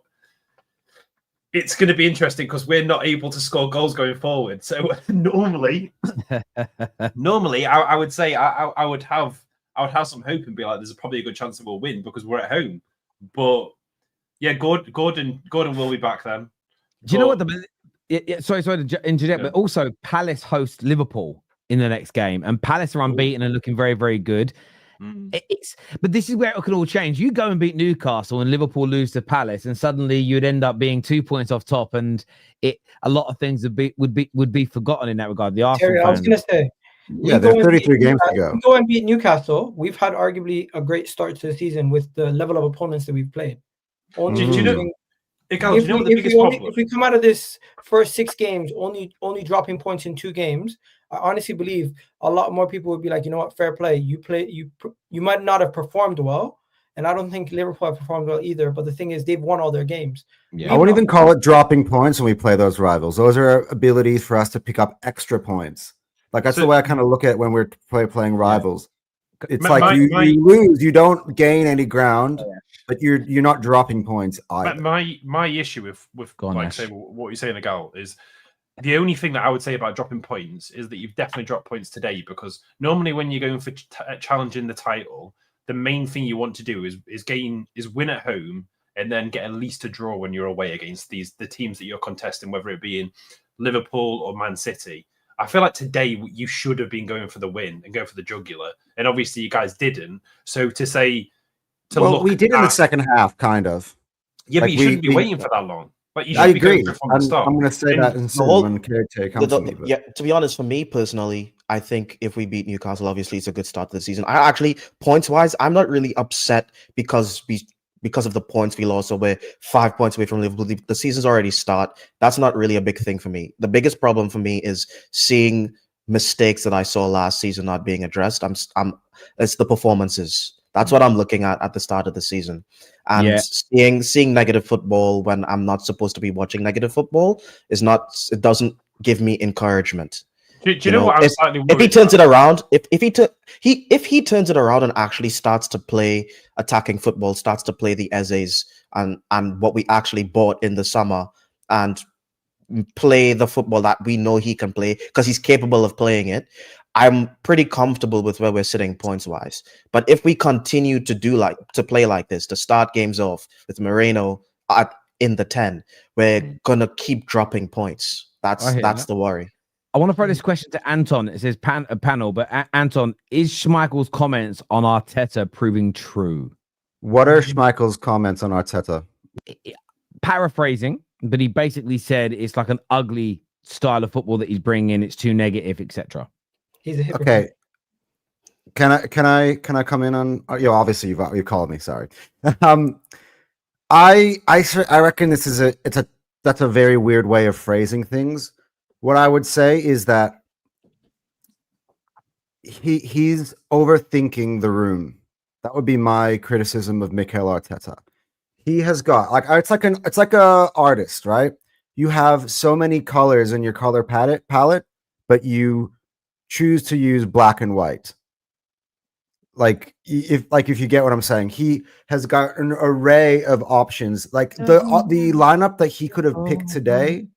it's going to be interesting because we're not able to score goals going forward. So normally, I would say I would have some hope and be like, there's probably a good chance that we'll win because we're at home. But yeah, Gordon will be back then. Do you know what? Sorry to interject, but also Palace host Liverpool in the next game, and Palace are unbeaten and looking very, very good. But this is where it could all change. You go and beat Newcastle and Liverpool lose to Palace, and suddenly you'd end up being 2 points off top, and a lot of things would be forgotten in that regard. The Arsenal Terry, I was going to say, yeah, there's 33 games to go. We go and beat Newcastle. We've had arguably a great start to the season with the level of opponents that we've played. Only Do you know? losing. Egal, do you know what the biggest problem? If we come out of this first 6 games only dropping points in 2 games, I honestly believe a lot more people would be like, you know what, fair play. You might not have performed well, and I don't think Liverpool have performed well either. But the thing is, they've won all their games. Yeah. I wouldn't even call it dropping points when we play those rivals. Those are abilities for us to pick up extra points. Like that's the way I kind of look at it when we're playing rivals. It's you lose, you don't gain any ground, but you're not dropping points either. My issue with like say what you're saying, Egal, is the only thing that I would say about dropping points is that you've definitely dropped points today, because normally when you're going for challenging the title, the main thing you want to do is win at home and then get at least a draw when you're away against the teams that you're contesting, whether it be in Liverpool or Man City. I feel like today you should have been going for the win and go for the jugular, and obviously you guys didn't. So to say, we did in the second half, kind of. Yeah, but you shouldn't be waiting for that long. Like you I should agree. Be going from the start. I'm going to say that in when Caretaker comes to me. Yeah, to be honest, for me personally, I think if we beat Newcastle, obviously it's a good start to the season. I actually, points-wise, I'm not really upset because of the points we lost, so we're 5 points away from Liverpool. The season's already started. That's not really a big thing for me. The biggest problem for me is seeing mistakes that I saw last season not being addressed. It's the performances. That's what I'm looking at the start of the season. And seeing negative football when I'm not supposed to be watching negative football it doesn't give me encouragement. Do you know what I'm slightly worried if he turns it around, if he turns it around and actually starts to play attacking football, starts to play the Ezes and what we actually bought in the summer, and play the football that we know he can play because he's capable of playing it, I'm pretty comfortable with where we're sitting points wise. But if we continue to play like this, to start games off with Merino in the 10, we're gonna keep dropping points. That's the worry. I want to throw this question to Anton. It says panel, but Anton, is Schmeichel's comments on Arteta proving true? What are Schmeichel's comments on Arteta? Paraphrasing, but he basically said it's like an ugly style of football that he's bringing in. It's too negative, etc. He's a hypocrite. Okay. Can I come in on? Obviously you called me. Sorry. I reckon this is that's a very weird way of phrasing things. What I would say is that he's overthinking the room. That would be my criticism of Mikel Arteta. He has got it's like a artist, right? You have so many colors in your color palette, but you choose to use black and white. If you get what I'm saying, he has got an array of options. Like the lineup that he could have picked today,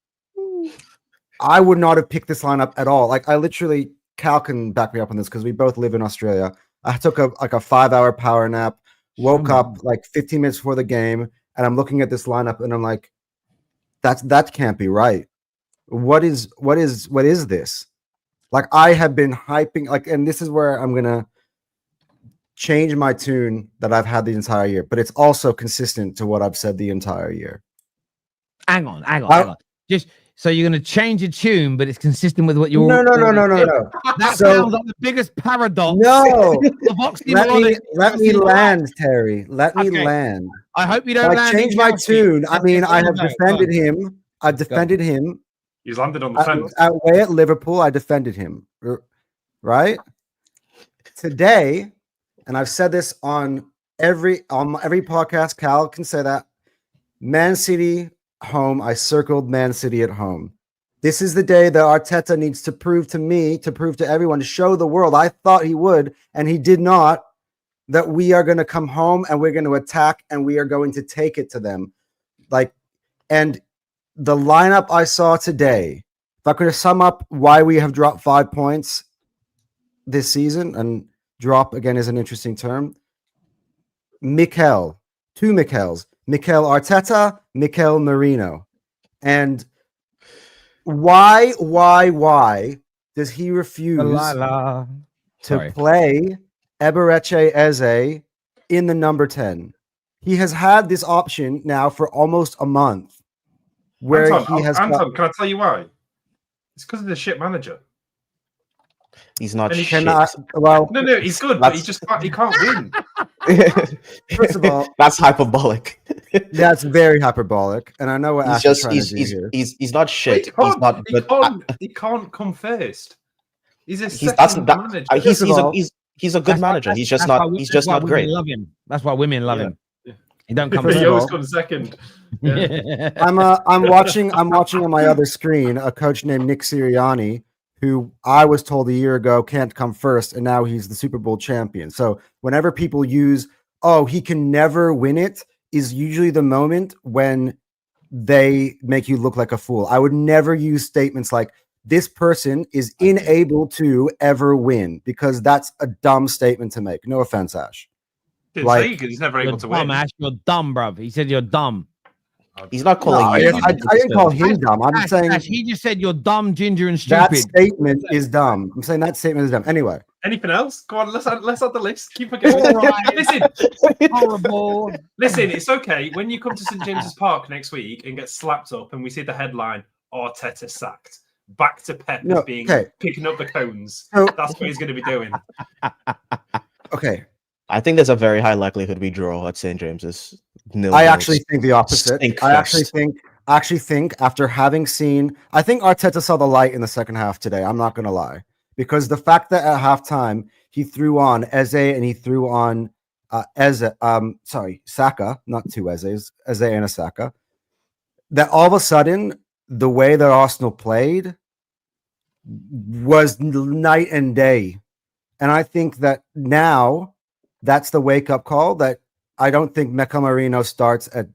I would not have picked this lineup at all. Like I literally, Cal can back me up on this because we both live in Australia. I took a 5-hour power nap, woke up like 15 minutes before the game, and I'm looking at this lineup and I'm like, that can't be right. What is this? Like I have been hyping, and this is where I'm gonna change my tune that I've had the entire year, but it's also consistent to what I've said the entire year. Hang on. Just so you're going to change your tune, but it's consistent with what you're. No. That sounds like the biggest paradox. No. Let me land, Terry. Let me land. I hope you don't land. Change my tune. I mean, I have defended him. I've defended him. He's landed on the fence. Away at Liverpool, I defended him. Right? Today, and I've said this on every podcast, Cal can say that. Man City home, I circled Man City at home. This is the day that Arteta needs to prove to me, to prove to everyone, to show the world. I thought he would, and he did not, that we are going to come home and we're going to attack and we are going to take it to them. And the lineup I saw today, if I could sum up why we have dropped 5 points this season, and drop again is an interesting term. Two Mikels. Mikel Arteta, Mikel Merino. And why does he refuse to play Eberechi Eze in the number 10? He has had this option now for almost a month. Anton, can I tell you why? It's because of the shit manager. He's not shit. No, he's good, but he can't win. First of all, that's hyperbolic. That's very hyperbolic, and I know what Ash is trying to do here. He's not shit. He He's not. he can't come first. He's a That's second that, manager. he's a good manager. He's just not. He's just not great. Love him. That's why women love him. He don't come. He always comes second. Yeah. I'm watching on my other screen a coach named Nick Sirianni, who I was told a year ago can't come first, and now he's the Super Bowl champion. So whenever people use, "Oh, he can never win it," is usually the moment when they make you look like a fool. I would never use statements like, "This person is unable to ever win," because that's a dumb statement to make. No offense, Ash. Didn't say he's never able to win. Ash, you're dumb, bruv. He said you're dumb. He's not calling you. I didn't call him dumb. I'm saying Ash, he just said you're dumb, ginger, and stupid. that statement is dumb. I'm saying that statement is dumb. Anyway. Anything else? Go on, let's add the list. Keep forgetting. Right. Listen, horrible. Listen, it's okay when you come to St James's Park next week and get slapped up, and we see the headline: Arteta sacked. Back to Pep as being picking up the cones. So, that's what he's going to be doing. Okay. I think there's a very high likelihood we draw at St James's. I actually think the opposite. I actually think after having seen, I think Arteta saw the light in the second half today. I'm not going to lie, because the fact that at halftime he threw on Eze and he threw on Saka, not two Ezes, Eze and a Saka, that all of a sudden the way that Arsenal played was night and day, and I think that now that's the wake up call that. I don't think Merino starts at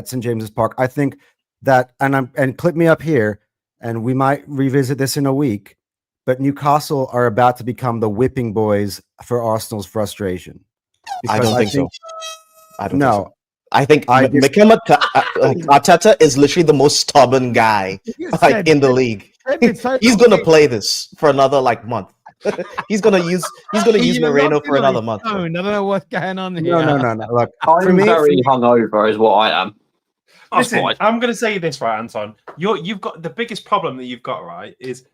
St. James's Park. I think that, and clip me up here, and we might revisit this in a week, but Newcastle are about to become the whipping boys for Arsenal's frustration. I don't think so. I don't know. Think so. I think Arteta is literally the most stubborn guy in the league. He's gonna play this for another month. He's gonna use Merino for another month. I don't know what's going on here. No. Look, I'm very hungover, is what I am. Listen, I'm going to say this right, Anton. You've got the biggest problem that you've got right is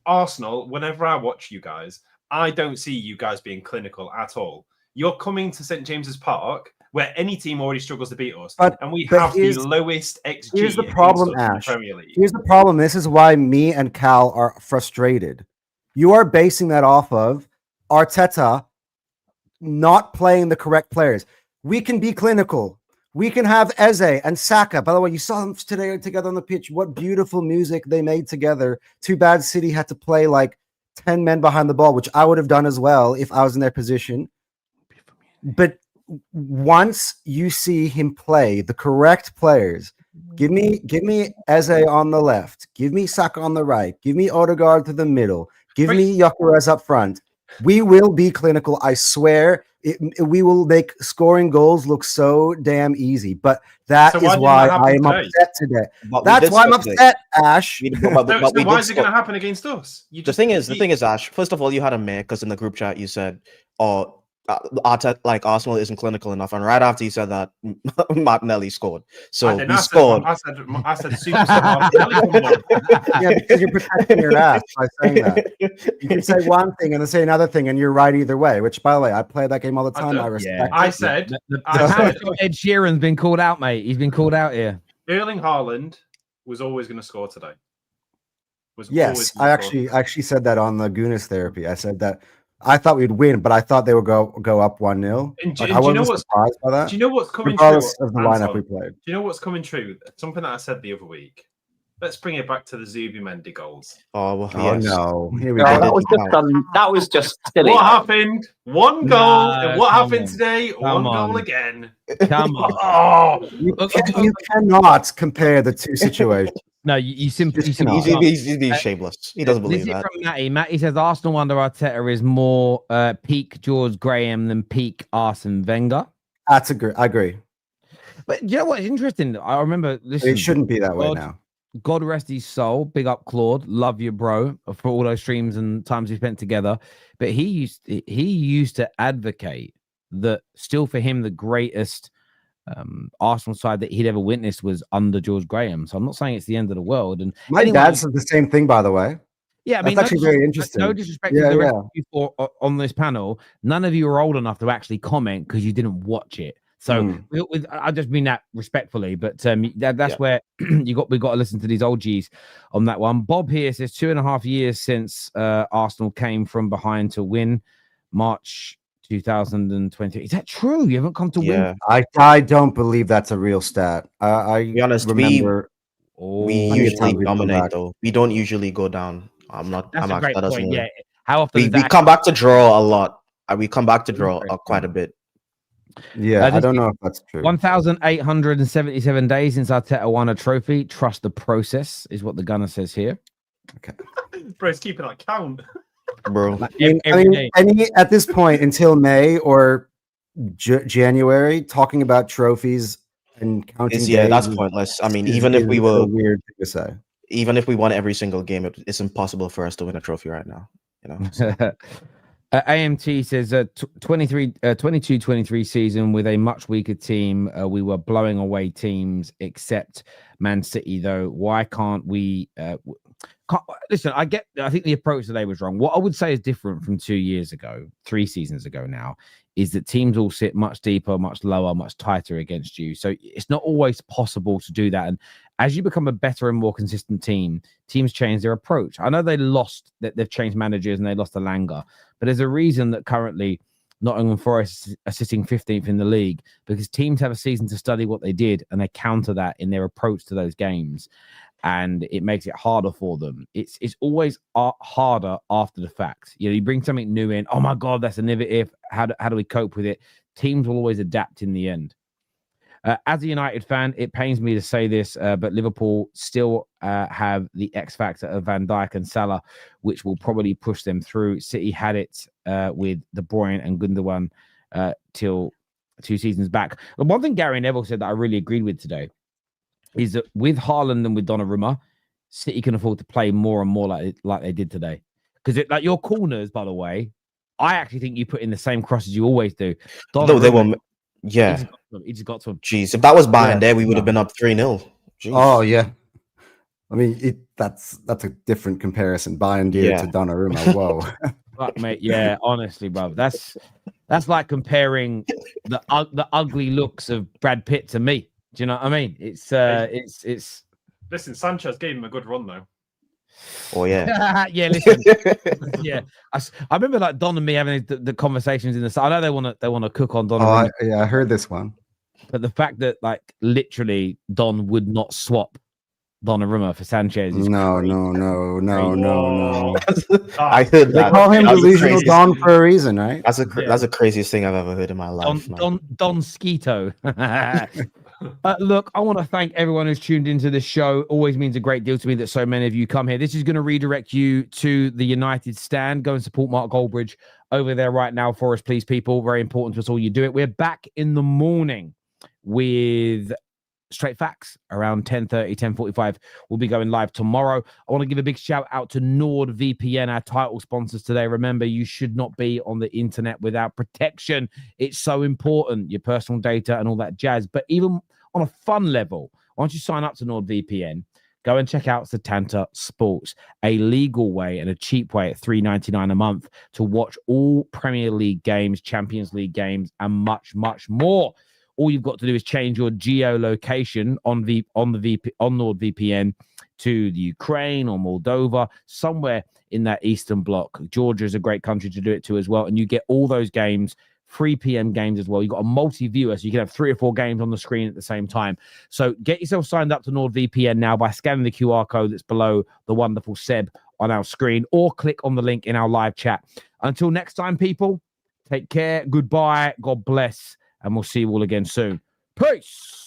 Arsenal. Whenever I watch you guys, I don't see you guys being clinical at all. You're coming to St James's Park, where any team already struggles to beat us, and we have the lowest XG. Here's the problem, Ash. In the Premier League. Here's the problem. This is why me and Cal are frustrated. You are basing that off of Arteta not playing the correct players. We can be clinical. We can have Eze and Saka. By the way, you saw them today together on the pitch. What beautiful music they made together. Too bad City had to play 10 men behind the ball, which I would have done as well if I was in their position. But once you see him play the correct players, give me Eze on the left, give me Saka on the right, give me Odegaard to the middle, give me Gyokeres up front. We will be clinical. I swear. We will make scoring goals look so damn easy. But that is why I am upset today. That's why I'm upset, Ash. So why is it going to happen against us? The thing is, Ash. First of all, you had a mare because in the group chat you said, "Oh, Arsenal isn't clinical enough," and right after you said that, Martinelli scored. So we scored. I said superstar Martinelli. Yeah, because you're protecting your ass by saying that. You can say one thing and then say another thing, and you're right either way. Which, by the way, I play that game all the time. I respect. I said Ed Sheeran's been called out, mate. He's been called out here. Erling Haaland was always going to score today. Yes, I actually said that on the Gunas therapy. I said that. I thought we'd win, but I thought they would go up 1-0. I wasn't surprised by that. Do you know what's coming regardless true? Of the lineup we played. Do you know what's coming true? Something that I said the other week. Let's bring it back to the Zubimendi goals. Oh, well, yes. No. Here we go. That was just silly. What happened? One goal. And what happened today? One goal again. Come on. You cannot compare the two situations. No, you simply he's shameless. He doesn't believe that. From Matty. Matty says Arsenal under Arteta is more peak George Graham than peak Arsene Wenger. I agree. But you know what's interesting? I remember it shouldn't be that way now. God rest his soul. Big up Claude. Love you, bro, for all those streams and times we spent together. But he used to advocate that still for him the greatest Arsenal side that he'd ever witnessed was under George Graham. So I'm not saying it's the end of the world. And my dad said the same thing, by the way. Yeah, I mean, that's actually very interesting. No disrespect to the rest of you on this panel. None of you are old enough to actually comment because you didn't watch it. So I just mean that respectfully, but that's where we got to listen to these old G's on that one. Bob here says 2.5 years since Arsenal came from behind to win. March 2020. Is that true? You haven't come to win? I don't believe that's a real stat. I be honest, remember we usually dominate though. We don't usually go down. That's a great point. Yeah. How often we come back to draw a lot? We come back to draw quite a bit. Yeah, I don't know if that's true. 1,877 days since Arteta won a trophy. Trust the process is what the gunner says here. Okay, bro, it's keeping that count, bro. I mean, at this point until May or January, talking about trophies and counting. That's pointless. I mean, even if we were weird thing to say. Even if we won every single game, it's impossible for us to win a trophy right now. You know. So. AMT says 22-23 season with a much weaker team. We were blowing away teams except Man City, though. Why can't we? Listen, I think the approach today was wrong. What I would say is different from 2 years ago, 3 seasons ago now, is that teams all sit much deeper, much lower, much tighter against you. So it's not always possible to do that. And as you become a better and more consistent team, teams change their approach. I know they've changed managers and they lost Elanga, but there's a reason that currently Nottingham Forest are sitting 15th in the league, because teams have a season to study what they did and they counter that in their approach to those games. And it makes it harder for them. It's always harder after the fact. You know, you bring something new in. Oh my God, that's innovative. How do we cope with it? Teams will always adapt in the end. As a United fan, it pains me to say this, but Liverpool still have the X factor of Van Dijk and Salah, which will probably push them through. City had it with De Bruyne and Gundogan till 2 seasons back. And one thing Gary Neville said that I really agreed with today is that with Haaland and with Donnarumma, City can afford to play more and more like they did today. Because like your corners, by the way, I actually think you put in the same crosses you always do. No, they were, yeah. He just got to. Jeez, if that was behind there, we would have been up 3-0. Oh yeah. I mean, that's a different comparison. Bayern to Donnarumma. Whoa. Fuck, mate. Yeah, honestly, bro, that's like comparing the ugly looks of Brad Pitt to me. Do you know what I mean? It's. Listen, Sanchez gave him a good run though. Oh yeah. Yeah. Listen. Yeah. I remember like Don and me having the conversations in the. I know they want to cook on Don. Oh, I heard this one. But the fact that like literally Don would not swap Donnarumma for Sanchez is no. I heard that. They call him delusional Don for a reason, right? That's the craziest thing I've ever heard in my life. Don Skeeto. Look, I want to thank everyone who's tuned into this show. Always means a great deal to me that so many of you come here. This is going to redirect you to the United stand. Go and support Mark Goldbridge over there right now for us, please, people. Very important to us all you do it. We're back in the morning with Straight Facts around 10:30, 10:45. We'll be going live tomorrow. I want to give a big shout out to NordVPN, our title sponsors today. Remember, you should not be on the internet without protection. It's so important, your personal data and all that jazz. But even on a fun level, once you sign up to NordVPN, go and check out Setanta Sports, a legal way and a cheap way at $3.99 a month to watch all Premier League games, Champions League games, and much, much more. All you've got to do is change your geolocation on NordVPN to the Ukraine or Moldova, somewhere in that Eastern Bloc. Georgia is a great country to do it to as well. And you get all those games, 3 p.m. games as well. You've got a multi-viewer, so you can have 3 or 4 games on the screen at the same time. So get yourself signed up to NordVPN now by scanning the QR code that's below the wonderful Seb on our screen, or click on the link in our live chat. Until next time, people, take care. Goodbye. God bless. And we'll see you all again soon. Peace.